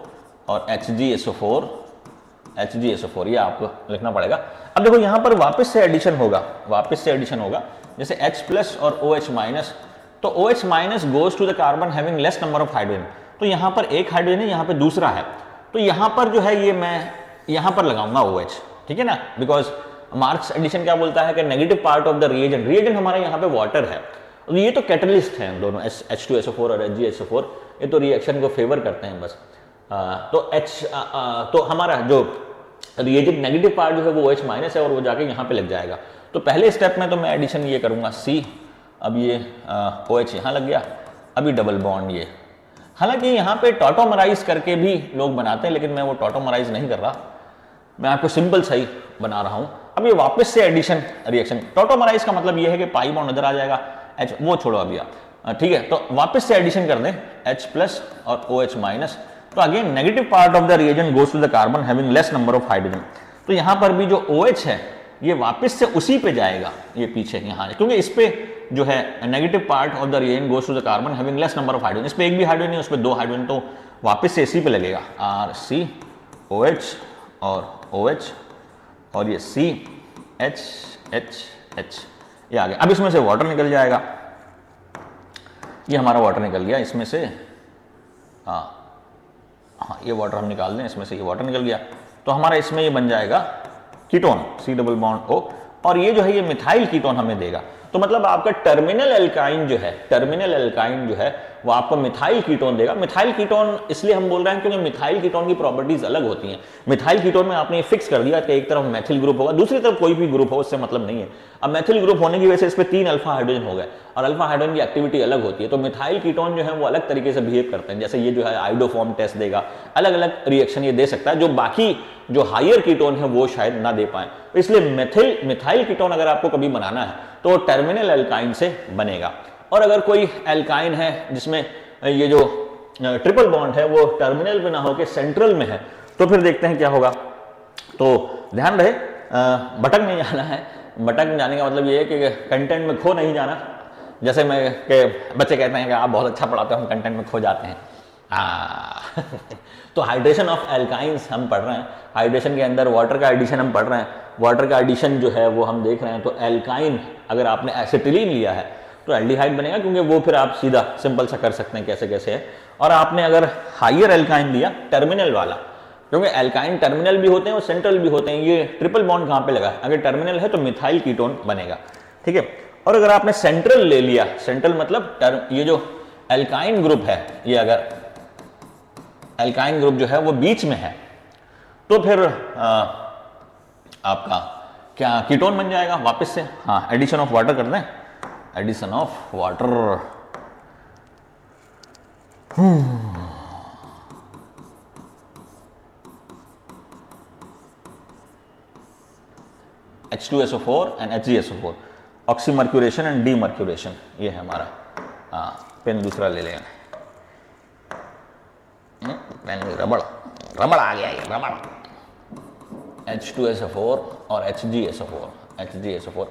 और HgSO4, ये आपको लिखना पड़ेगा। अब देखो यहां पर वापस से एडिशन होगा, जैसे H प्लस और OH माइनस, तो OH minus goes to the carbon having less number of hydrogen, तो यहां पर एक हाइड्रोजन है, यहां पर दूसरा है, तो यहां पर जो है ये मैं यहां पर लगाऊंगा OH, ठीक है ना, बिकॉज मार्क्स एडिशन क्या बोलता है कि negative part of the reagent हमारा यहाँ पे वाटर है, ये तो कैटलिस्ट हैं दोनों H2SO4 और HgSO4, ये तो रिएक्शन को फेवर करते हैं बस। तो हमारा जो रिएजेंट नेगेटिव पार्ट जो है वो OH माइनस है और वो जाके यहाँ पे लग जाएगा। तो पहले स्टेप में तो मैं एडिशन ये करूँगा C, अब ये OH यहाँ लग गया, अभी डबल बॉन्ड ये, हालांकि यहाँ पे टॉटोमराइज करके भी लोग बनाते हैं, लेकिन मैं वो टॉटोमराइज नहीं कर रहा, मैं आपको सिंपल सही बना रहा हूँ। अब ये वापस से एडिशन रिएक्शन, टॉटोमराइज का मतलब ये है कि पाई बॉन्ड इधर आ जाएगा, H वो छोड़ो अभी आप, ठीक है, तो वापस से एडिशन कर दें H प्लस और OH माइनस, तो again negative part of the reagent goes to the carbon having less number of hydrogen, तो यहां पर भी जो OH है ये वापस से उसी पे जाएगा, ये पीछे यहाँ, क्योंकि इस पे जो है negative part of the reagent goes to the carbon having less number of hydrogen, इस पे एक भी हाइड्रोजन नहीं, उस पे 2 हाइड्रोजन, तो वापस से इसी पे लगेगा RCOH और OH और ये CHHH, ये आ गया। अब इसमें से वाटर निकल जाएगा, ये हमारा वाटर निकल गया इसमें से, हाँ ये वाटर हम निकाल दें, इसमें से ये वाटर निकल गया, तो हमारा इसमें ये बन जाएगा ketone C double bond O, और ये जो है ये मिथाइल कीटोन हमें देगा। तो मतलब आपका टर्मिनल एल्काइन जो है वो आपको मिथाइल कीटोन देगा। मिथाइल कीटोन इसलिए हम बोल रहे हैं क्योंकि मिथाइल कीटोन की प्रॉपर्टीज अलग होती हैं। मिथाइल कीटोन में आपने फिक्स कर दिया कि एक तरफ मैथिल ग्रुप होगा, दूसरी तरफ कोई भी ग्रुप हो, उससे मतलब नहीं है। अब मैथिल ग्रुप होने की वजह से इस पे 3 अल्फा हाइड्रोजन हो गए और अल्फा हाइड्रोजन की एक्टिविटी अलग होती है, तो मिथाइल कीटोन जो है वो अलग तरीके से बिहेव करते हैं। जैसे ये जो है आइडोफॉर्म टेस्ट देगा, अलग अलग रिएक्शन ये दे सकता है, जो बाकी जो हायर कीटोन है वो शायद ना दे पाए। इसलिए मिथाइल कीटोन अगर आपको कभी बनाना है तो टर्मिनल एल्काइन से बनेगा। और अगर कोई एल्काइन है जिसमें ये जो ट्रिपल बॉन्ड है वो टर्मिनल पे ना होकर सेंट्रल में है, तो फिर देखते हैं क्या होगा। तो ध्यान रहे भटक नहीं जाना है, भटक जाने का मतलब ये है कि कंटेंट में खो नहीं जाना। जैसे मैं के बच्चे कहते हैं कि आप बहुत अच्छा पढ़ाते हो, हम कंटेंट में खो जाते हैं। तो हाइड्रेशन ऑफ एल्काइंस हम पढ़ रहे हैं, हाइड्रेशन के अंदर वाटर का एडिशन हम पढ़ रहे हैं, वाटर का एडिशन जो है वो हम देख रहे हैं। तो एल्काइन अगर आपने एसिटिलीन लिया है तो एल्डिहाइड बनेगा, क्योंकि वो फिर आप सीधा सिंपल सा कर सकते हैं कैसे कैसे है। और आपने अगर हाइयर एल्काइन लिया टर्मिनल वाला, क्योंकि एल्काइन टर्मिनल भी होते हैं और सेंट्रल भी होते हैं, ये ट्रिपल बॉन्ड कहाँ पे लगा है, अगर टर्मिनल है तो मिथाइल कीटोन बनेगा, ठीक है। और अगर आपने सेंट्रल ले लिया, सेंट्रल मतलब ये जो एल्काइन ग्रुप है, ये अगर एल्काइन ग्रुप जो है वो बीच में है, तो फिर आपका क्या कीटोन बन जाएगा वापस से। हाँ, एडिशन ऑफ वाटर कर दें, addition of water, H2SO4 and HgSO4, oxymercuration and demercuration, ये है हमारा। पेन दूसरा ले लें, पेन रबड़ आ गया, ये रबड़। H2SO4 और HgSO4।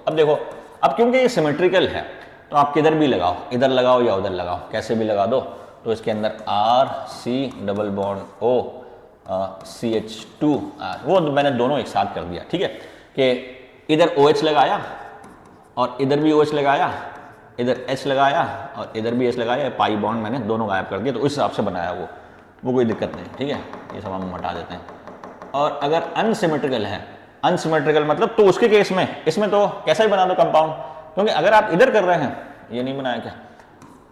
अब देखो, अब क्योंकि ये सिमेट्रिकल है तो आप किधर भी लगाओ, इधर लगाओ या उधर लगाओ, कैसे भी लगा दो, तो इसके अंदर R-C-O CH2, वो मैंने दोनों एक साथ कर दिया, ठीक है, कि इधर OH लगाया और इधर भी OH लगाया, इधर H लगाया और इधर भी H लगाया, पाई बॉन्ड मैंने दोनों गायब कर दिया, तो उस हिसाब से बनाया वो कोई दिक्कत नहीं, ठीक है, ये सब हम हटा देते हैं। और अगर अनसिमेट्रिकल है, अनसिमेट्रिकल मतलब तो उसके केस में इसमें तो कैसा ही बना दो कंपाउंड, क्योंकि अगर आप इधर कर रहे हैं, ये नहीं बनाया क्या,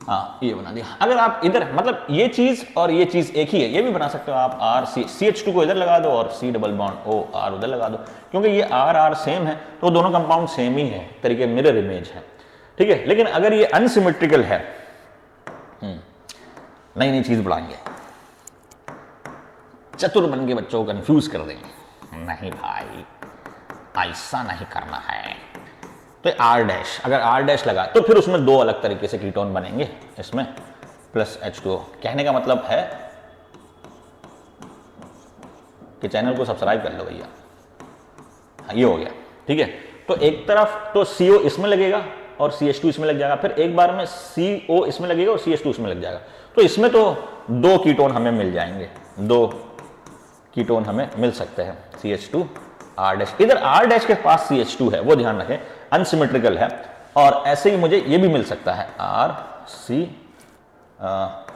हाँ ये बना दिया, अगर आप इधर मतलब ये चीज और ये चीज एक ही है, ये भी बना सकते हो आप, CH2 को इधर लगा दो और C डबल बॉन्ड OR उधर लगा दो, क्योंकि ये R सेम है तो दोनों कंपाउंड सेम ही है, तरीके मिरर इमेज है, ठीक है। लेकिन अगर ये अनसिमेट्रिकल है, नई नई चीज बढ़ाएंगे, चतुर बन के बच्चों को कंफ्यूज कर देंगे, नहीं भाई ऐसा नहीं करना है। तो R' अगर R' लगा तो फिर उसमें दो अलग तरीके से कीटोन बनेंगे, इसमें प्लस H2O। कहने का मतलब है कि चैनल को सब्सक्राइब कर लो भैया, ये हो गया, ठीक है। तो एक तरफ तो CO इसमें लगेगा और CH2 इसमें लग जाएगा, फिर एक बार में CO इसमें लगेगा और CH2 इसमें लग जाएगा, तो इसमें तो दो कीटोन हमें मिल जाएंगे, दो कीटोन हमें मिल सकते हैं, CH2 R'। इधर R' के पास CH2 है, वो ध्यान रखें, अनसिमेट्रिकल है, और ऐसे ही मुझे ये भी मिल सकता है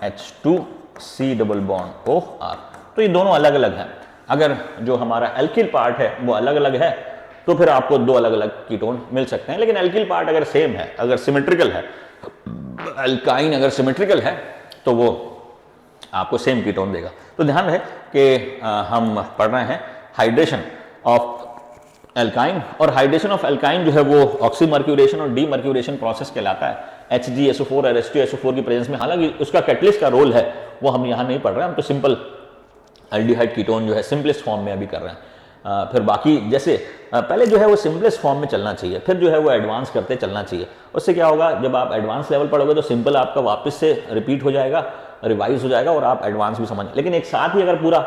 H2C डबल बॉन्ड OR, तो ये दोनों अलग अलग हैं। अगर जो हमारा एल्किल पार्ट है वो अलग अलग है तो फिर आपको दो अलग अलग कीटोन मिल सकते हैं, लेकिन एल्किल पार्ट अगर सेम है, अगर सिमेट्रिकल है, एल्काइन अगर सिमेट्रिकल है तो वो आपको सेम कीटोन देगा। तो ध्यान रहे कि हम पढ़ रहे हैं हाइड्रेशन ऑफ एल्काइन, और हाइड्रेशन ऑफ एल्काइन जो है वो ऑक्सीमर्क्यूरेशन और डीमर्क्यूरेशन प्रोसेस कहलाता है HgSO4 और H2SO4 की प्रेजेंस में। हालांकि उसका कैटलिस्ट का रोल है वो हम यहाँ नहीं पढ़ रहे हैं, हम तो सिंपल एल्डिहाइड कीटोन जो है सिंपलेस्ट फॉर्म में अभी कर रहे हैं। फिर बाकी जैसे पहले जो है वो सिंपलेस्ट फॉर्म में चलना चाहिए, फिर जो है वो एडवांस करते चलना चाहिए। उससे क्या होगा, जब आप एडवांस लेवल पढ़ोगे तो सिंपल आपका वापस से रिपीट हो जाएगा, रिवाइज हो जाएगा और आप एडवांस भी समझ। लेकिन एक साथ ही अगर पूरा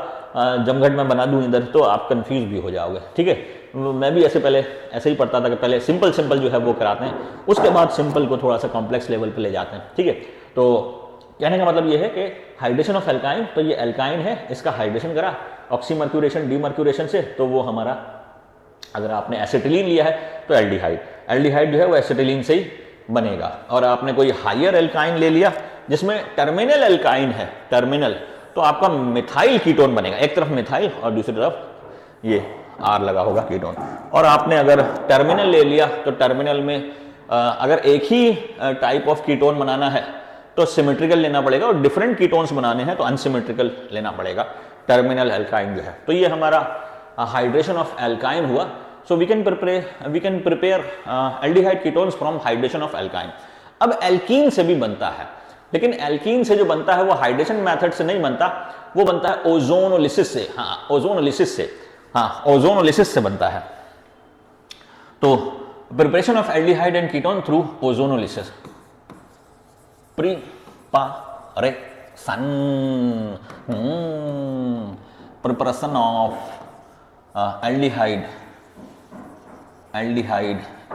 जमघट में बना दूं इधर तो आप कंफ्यूज भी हो जाओगे, ठीक है। मैं भी पहले ऐसे ही पढ़ता था कि पहले सिंपल जो है वो कराते हैं, उसके बाद सिंपल को थोड़ा सा कॉम्प्लेक्स लेवल पे ले जाते हैं, ठीक है। तो कहने का मतलब ये है कि हाइड्रेशन ऑफ एल्काइन, तो ये एल्काइन है, इसका हाइड्रेशन करा ऑक्सीमर्क्यूरेशन डीमर्क्यूरेशन से, तो वो हमारा, अगर आपने एसिटिलीन लिया है तो एल्डिहाइड जो है वो एसिटिलीन से ही बनेगा। और आपने कोई हायर एल्काइन ले लिया जिसमें टर्मिनल एल्काइन है, टर्मिनल, तो आपका मिथाइल कीटोन बनेगा, एक तरफ मिथाइल और दूसरी तरफ ये R लगा होगा कीटोन। और आपने अगर टर्मिनल ले लिया तो टर्मिनल में अगर एक ही टाइप ऑफ कीटोन बनाना है तो सिमेट्रिकल लेना पड़ेगा, और डिफरेंट कीटोन्स बनाने हैं तो अनसिमेट्रिकल लेना पड़ेगा, टर्मिनल एल्काइन जो है। तो ये हमारा हाइड्रेशन ऑफ एल्काइन हुआ। So we can prepare aldehyde ketones from hydration of alkyne. अब एल्कीन से भी बनता है, लेकिन एल्कीन से जो बनता है वो हाइड्रेशन मेथड से नहीं बनता, वो बनता है ओजोनोलिसिस से। ओजोनोलिसिस से बनता है। तो preparation of aldehyde and ketone through ozonolysis, preparation of aldehyde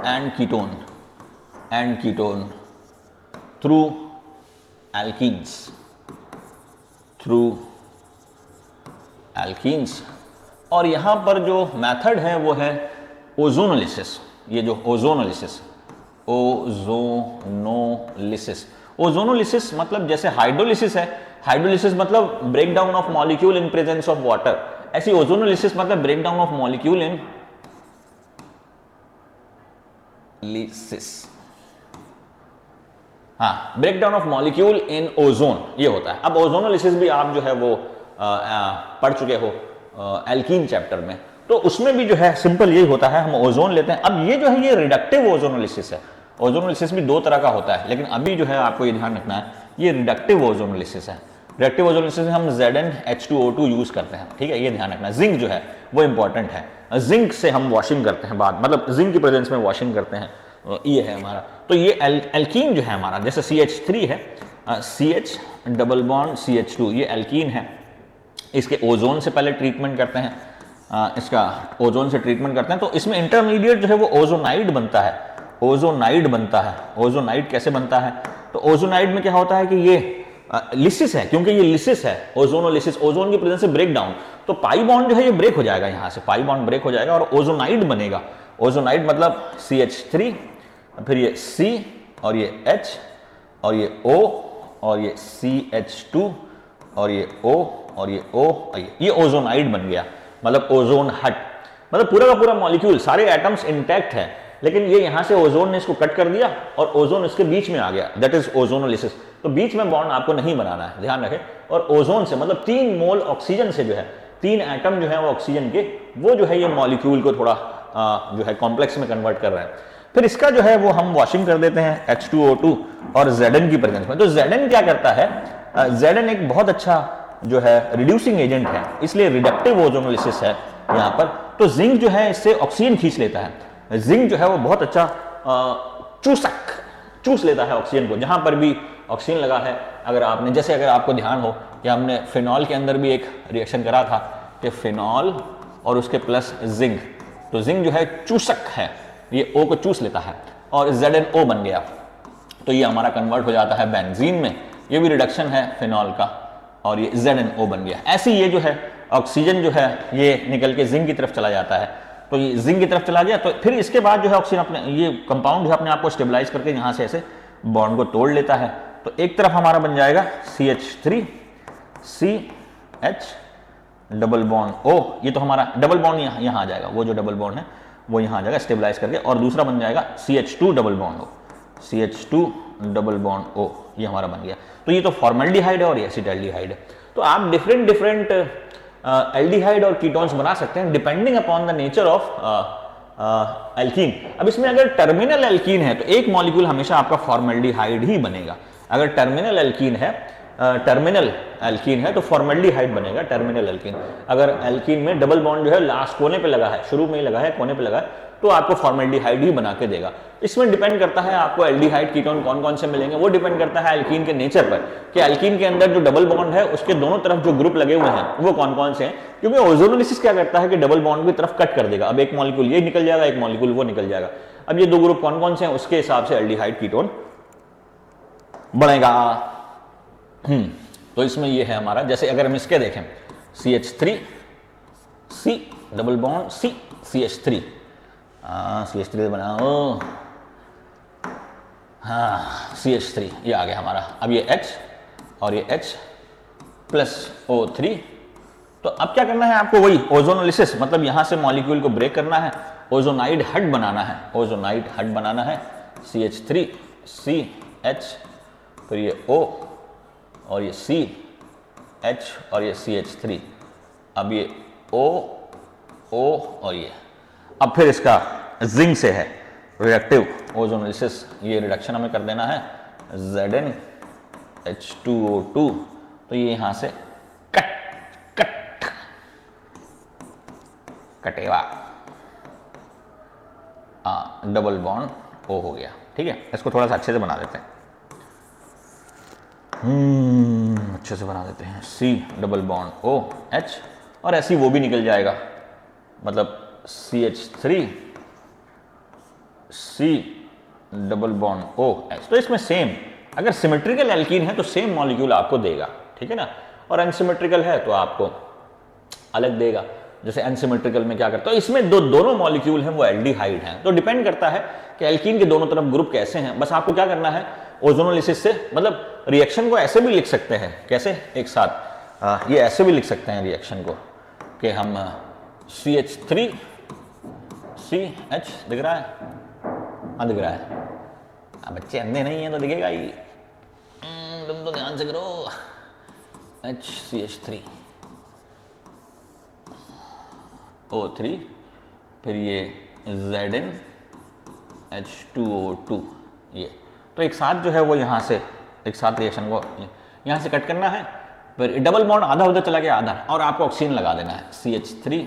and ketone through alkenes. और यहां पर जो मेथड है वो है ओजोनोलिसिस। ये जो ओजोनोलिसिस मतलब जैसे हाइड्रोलिसिस है, हाइड्रोलिसिस मतलब break down of molecule in presence of water, ऐसी ओजोनोलिसिस मतलब break down of molecule in break down of molecule in ozone, ये होता है। अब ओजोनोलिसिस भी आप जो है वो पढ़ चुके हो एल्कीन चैप्टर में, तो उसमें भी जो है सिंपल यही होता है, हम ओजोन लेते हैं। अब ये जो है ये रिडक्टिव ओजोनोलिसिस है। ओजोनोलिसिस भी दो तरह का होता है, लेकिन अभी जो है आपको ये ध्यान रखना है ये रिडक्टिव ओजोनोलिसिस है। रिएक्टिव ओजोनोलिसिस में हम ZnH2O2 यूज करते हैं, ठीक है, ये ध्यान रखना। जिंक जो है वो इंपॉर्टेंट है, जिंक से हम वॉशिंग करते हैं बाद, मतलब जिंक की प्रेजेंस में वॉशिंग करते हैं, ये है हमारा। तो ये एल्कीन जो है हमारा, जैसे CH3 है, CH डबल बॉन्ड CH2, ये एल्कीन है, इसके ओजोन से पहले ट्रीटमेंट करते हैं, इसका ओजोन से ट्रीटमेंट करते हैं, तो इसमें इंटरमीडिएट जो है वो ओजोनाइड बनता है, ओजोनाइड बनता है। ओजोनाइड कैसे बनता है? तो ओजोनाइड में क्या होता है कि ये लिसिस है, क्योंकि ये लिसिस है, ओजोनोलिसिस, ओजोन की प्रेजेंस से ब्रेक डाउन, तो पाई बॉन्ड जो है ये ब्रेक हो जाएगा, यहां से पाई बॉन्ड ब्रेक हो जाएगा और ओजोनाइड बनेगा। ओजोनाइड मतलब CH3, फिर ये C और ये H और ये O और ये CH2 और ये O और ये O और ये ओजोनाइड बन गया, मतलब ओजोन हट, मतलब पूरा का पूरा मॉलिक्यूल, सारे एटम्स इंटैक्ट है, लेकिन ये यहां से ओजोन ने इसको कट कर दिया और ओजोन इसके बीच में आ गया, दैट इज ओजोनोलिसिस। तो बीच में बॉन्ड आपको नहीं बनाना है, ध्यान रखें। और ओजोन से मतलब 3 मोल ऑक्सीजन से जो है, 3 एटम जो है वो ऑक्सीजन के, वो जो है ये मॉलिक्यूल को थोड़ा जो है कॉम्प्लेक्स में कन्वर्ट कर रहे हैं। फिर इसका जो है वो हम वॉशिंग कर देते हैं H2O2 और Zn की प्रेजेंस में। तो Zn क्या करता है? Zn एक बहुत अच्छा जो है रिड्यूसिंग एजेंट है, इसलिए रिडक्टिव ओजोनोलिसिस है यहाँ पर। तो जिंक जो है इससे ऑक्सीजन खींच लेता है, जिंक जो है वो बहुत अच्छा चूस लेता है ऑक्सीजन को, जहां पर भी ऑक्सीजन लगा है। अगर आपने, जैसे अगर आपको ध्यान हो कि हमने फिनॉल के अंदर भी एक रिएक्शन करा था कि फिनॉल और उसके प्लस जिंक, तो जिंक जो है चूसक है, ये O को चूस लेता है और ZnO बन गया, तो ये हमारा कन्वर्ट हो जाता है बेंजीन में, ये भी रिडक्शन है फिनॉल का, और ये ZnO बन गया। ऐसे ये जो है ऑक्सीजन जो है ये निकल के जिंक की तरफ चला जाता है, तो ये जिंक की तरफ चला गया, तो फिर इसके बाद जो है ऑक्सीजन अपने, ये कंपाउंड जो है अपने आप को स्टेबलाइज करके यहाँ से ऐसे बॉन्ड को तोड़ लेता है। तो एक तरफ हमारा बन जाएगा CH3 CH double bond O, ये तो हमारा डबल बॉन्ड यहाँ आ जाएगा, वो जो डबल बॉन्ड है वो यहाँ आ जाएगा स्टेबलाइज करके, और दूसरा बन जाएगा CH2 double bond O, CH2 double bond O, ये हमारा बन गया। तो ये तो फॉर्मल्डिहाइड है और ये एसिटाल्डिहाइड है। तो आप डिफरेंट एल्डिहाइड और कीटोन्स बना सकते हैं depending upon the nature of alkene. अब इसमें अगर टर्मिनल एल्कीन है तो एक मॉलिक्यूल हमेशा आपका फॉर्मल्डिहाइड ही बनेगा। अगर टर्मिनल एल्कीन है तो फॉर्मल्डिहाइड बनेगा, टर्मिनल एल्कीन। अगर एल्कीन में डबल बॉन्ड जो है लास्ट कोने पे लगा है, शुरू में ही लगा है, कोने पे लगा है, तो आपको फॉर्मल्डिहाइड ही बना के देगा। इसमें डिपेंड करता है आपको एल्डिहाइड कीटोन कौन कौन से मिलेंगे, वो डिपेंड करता है एल्कीन के नेचर पर, कि एल्कीन के अंदर जो डबल बॉन्ड है उसके दोनों तरफ जो ग्रुप लगे हुए हैं वो कौन कौन से हैं। क्योंकि ओजोनोलिसिस क्या करता है कि डबल बॉन्ड की तरफ कट कर देगा, अब एक मॉलिक्यूल ये निकल जाएगा, एक मॉलिक्यूल वो निकल जाएगा। अब ये 2 ग्रुप कौन कौन से हैं उसके हिसाब से एल्डिहाइड कीटोन बनेगा। तो इसमें ये है हमारा, जैसे अगर हम इसके देखें CH3 C double bond C CH3, CH3 बनाओ, हाँ CH3 ये आ गया हमारा। अब ये H और ये H प्लस O3, तो अब क्या करना है आपको, वही ओजोनोलिसिस, मतलब यहां से मॉलिक्यूल को ब्रेक करना है, ओजोनाइड हट बनाना है, ओजोनाइड हट बनाना है। CH3 C H, फिर ये O और ये C H और ये CH3, अब ये O और ये, अब फिर इसका जिंक से है रिडक्टिव ओजोनोलिसिस, ये रिडक्शन हमें कर देना है ZnH2O2, तो ये यहां से कटेवा डबल बॉन्ड O हो गया। ठीक है, इसको थोड़ा सा अच्छे से बना देते हैं, अच्छे से बना देते हैं। C double bond O H, और ऐसी वो भी निकल जाएगा, मतलब CH3 C double bond O H। तो इसमें सेम, अगर सिमेट्रिकल एल्कीन है तो सेम मॉलिक्यूल आपको देगा, ठीक है ना, और अनसिमेट्रिकल है तो आपको अलग देगा। जैसे अनसिमेट्रिकल में क्या करता है, तो इसमें दोनों मॉलिक्यूल हैं वो एल्डिहाइड हैं। तो डिपेंड करता है कि एल्कीन के दोनों तरफ ग्रुप कैसे हैं। बस आपको क्या करना है, ओजोनोलिसिस से, मतलब रिएक्शन को ऐसे भी लिख सकते हैं, कैसे एक साथ, ये ऐसे भी लिख सकते हैं रिएक्शन को कि हम CH3 CH दिख रहा है, हाँ दिख रहा है, बच्चे अंधे नहीं हैं तो दिखेगा ही, तुम तो ध्यान से करो। HCH3 O3, फिर ये ZnH2O2, ये तो एक साथ जो है वो यहाँ से एक साथ रिएक्शन को यहाँ से कट करना है, फिर डबल बॉन्ड आधा उधर चला गया आधा, और आपको ऑक्सीजन लगा देना है CH3।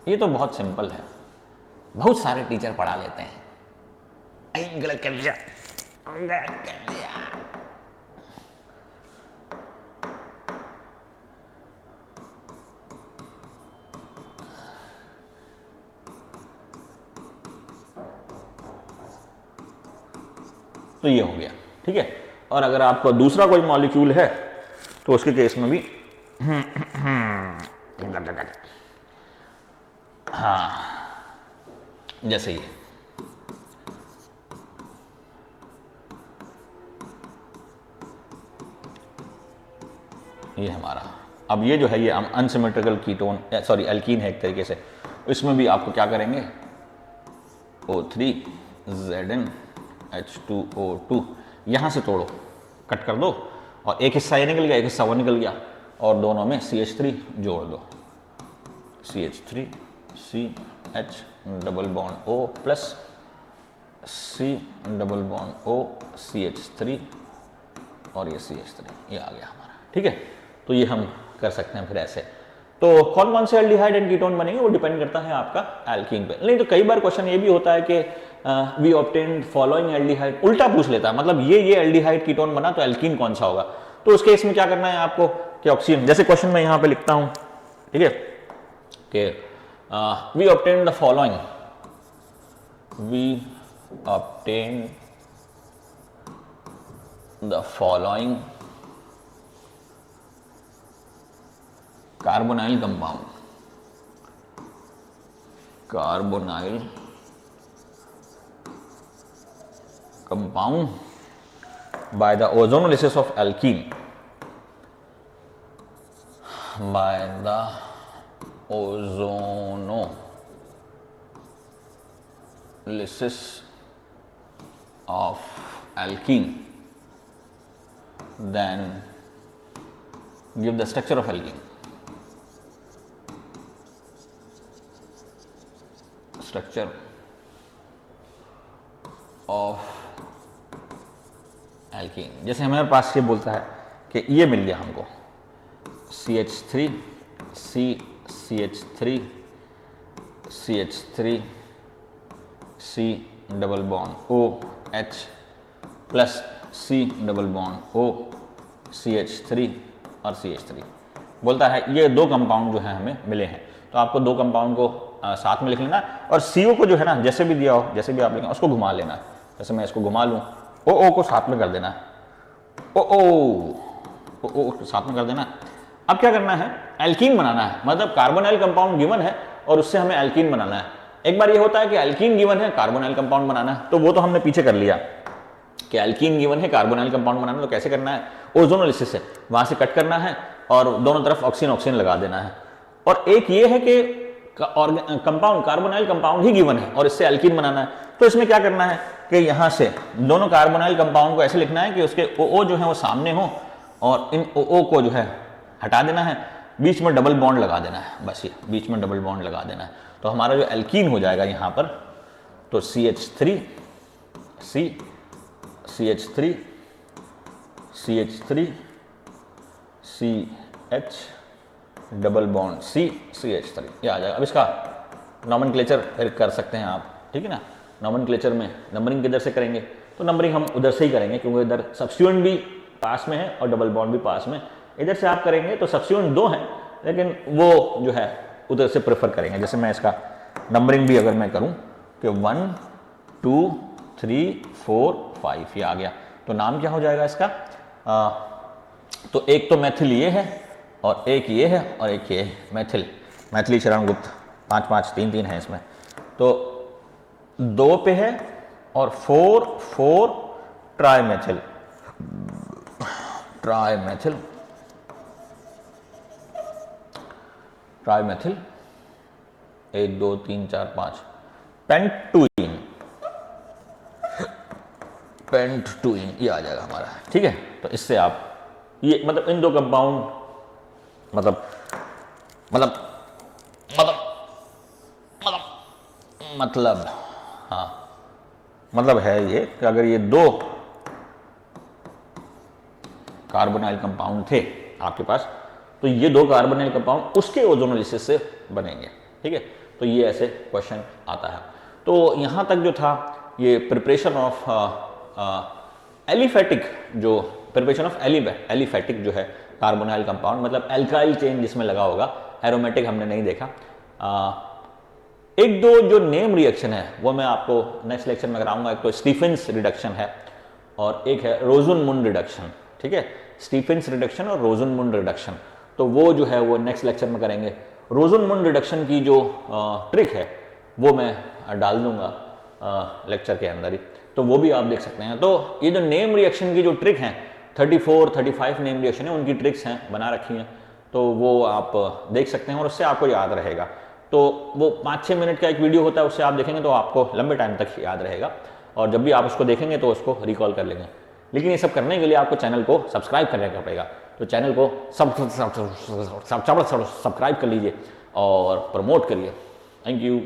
ये तो बहुत सिंपल है, बहुत सारे टीचर पढ़ा लेते हैं। गलत कर दिया, गलत कर दिया। तो ये हो गया, ठीक है। और अगर आपका दूसरा कोई मॉलिक्यूल है तो उसके केस में भी हाँ, जैसे ये हमारा, अब ये जो है ये अनसिमेट्रिकल कीटोन, सॉरी एल्कीन है एक तरीके से। इसमें भी आपको क्या करेंगे, O3Zn H2O2 यहाँ से तोड़ो, कट कर दो, और एक हिस्सा ये निकल गया, एक हिस्सा वो निकल गया, और दोनों में CH3 जोड़ दो, CH3 CH double bond O plus C double bond O CH3 और ये CH3, ये आ गया हमारा, ठीक है। तो ये हम कर सकते हैं फिर ऐसे। तो कौन कौन से एल्डिहाइड एंड कीटोन बनेंगे वो डिपेंड करता है आपका एल्कीन पे। नहीं तो कई बार क्वेश्चन ये भी होता है कि वी ऑब्टेन्ड फॉलोइंग एल्डिहाइड, उल्टा पूछ लेता है, मतलब ये एल्डिहाइड कीटोन बना तो एल्कीन कौन सा होगा। तो उस केस में क्या करना है आपको कि ऑक्सीजन, जैसे क्वेश्चन में यहाँ पे लिखता हूँ, ठीक है, कि we obtained the following, we obtained the following carbonyl compound, carbonyl compound by the ozonolysis of alkene, by the ozonolysis of alkene, then give the structure of alkene, structure of alkene. जैसे हमारे पास ये बोलता है कि ये मिल गया हमको CH3 C CH3 CH3 C double bond O H plus C double bond O CH3 और CH3 बोलता है ये दो कंपाउंड जो है हमें मिले हैं। तो आपको दो कंपाउंड को साथ में लिख लेना, और CO को जो है ना जैसे भी दिया हो, जैसे भी आप लिखें उसको घुमा लेना। जैसे मैं इसको घुमा लूँ, O को साथ में कर देना, O साथ में कर देना। अब क्या करना है, एल्कीन बनाना है, मतलब कार्बोनाइल कंपाउंड गिवन है और उससे हमें एल्कीन बनाना है। एक बार ये होता है कि एल्कीन गिवन है, कार्बोनाइल कंपाउंड बनाना है, तो वो तो हमने पीछे कर लिया कि एल्कीन गिवन है, कार्बोनाइल कंपाउंड बनाना है। तो कैसे करना है, ओजोनोलिसिस से वहां से कट करना है और दोनों तरफ ऑक्सीजन ऑक्सीजन लगा देना है। और एक ये है कि कंपाउंड कार्बोनाइल कंपाउंड ही गिवन है और इससे एल्कीन बनाना है। तो इसमें क्या करना है कि यहाँ से दोनों कार्बोनाइल कंपाउंड को ऐसे लिखना है कि उसके OO जो है वो सामने हो और इन OO को जो है हटा देना है, बीच में डबल बॉन्ड लगा देना है, बस ये बीच में डबल बॉन्ड लगा देना है। तो हमारा जो एल्कीन हो जाएगा यहाँ पर, तो CH3 C CH3 CH3 CH double bond C CH3, ये आ जाएगा। अब इसका नॉमेनक्लेचर फिर कर सकते हैं आप, ठीक है ना। नॉमेनक्लेचर में नंबरिंग किधर से करेंगे, तो नंबरिंग हम उधर से ही करेंगे क्योंकि इधर सब्स्टिट्यूएंट भी पास में है और डबल बॉन्ड भी पास में। इधर से आप करेंगे तो सब्स्टिट्यूएंट दो हैं लेकिन वो जो है उधर से प्रेफर करेंगे। जैसे मैं इसका नंबरिंग भी अगर मैं करूं कि 1 2 3 4 5 ये आ गया, तो नाम क्या हो जाएगा इसका, तो एक तो मैथिल ये है और एक ये है और एक ये मैथिल, मैथिली शरण गुप्त 5 5 3 3 है इसमें। तो 2 पे है और 4 4 ट्राईमेथिल, ट्राईमेथिल ट्राईमेथिल 1 2 3 4 5 पेंटुइन, पेंटुइन ये आ जाएगा हमारा, ठीक है। तो इससे आप ये मतलब इन दो कंपाउंड मतलब मतलब मतलब मतलब मतलब हाँ मतलब है ये कि अगर ये दो कार्बोनाइल कंपाउंड थे आपके पास, तो ये 2 कार्बोनाइल कंपाउंड उसके ओजोनोलिसिस से बनेंगे, ठीक है। तो ये ऐसे क्वेश्चन आता है। तो यहाँ तक जो था ये प्रिपरेशन ऑफ एलिफेटिक, जो प्रिपरेशन ऑफ एलिफेटिक जो है कार्बोनाइल कंपाउंड, मतलब एल्काइल चेन जिसमें लगा होगा, एरोमेटिक हमने नहीं देखा। एक दो जो नेम रिएक्शन है वो मैं आपको नेक्स्ट लेक्चर में कराऊंगा। एक तो स्टीफेंस रिडक्शन है और एक है रोज़नमुंड रिडक्शन, ठीक है। स्टीफेंस रिडक्शन और रोज़नमुंड रिडक्शन, तो वो जो है वो नेक्स्ट लेक्चर में करेंगे। रोज़नमुंड रिडक्शन की जो ट्रिक है वो मैं डाल दूंगा लेक्चर के अंदर ही, तो वो भी आप देख सकते हैं। तो ये जो नेम रिएक्शन की जो ट्रिक है, 34-35 नेम रिएक्शन है, उनकी ट्रिक्स हैं बना रखी हैं, तो वो आप देख सकते हैं और उससे आपको याद रहेगा। तो वो 5-6 मिनट का एक वीडियो होता है, उससे आप देखेंगे तो आपको लंबे टाइम तक याद रहेगा, और जब भी आप उसको देखेंगे तो उसको रिकॉल कर लेंगे। लेकिन ये सब करने के लिए आपको चैनल को सब्सक्राइब करने का पड़ेगा, तो चैनल को सब्सक्राइब कर लीजिए और प्रमोट करिए। Thank you.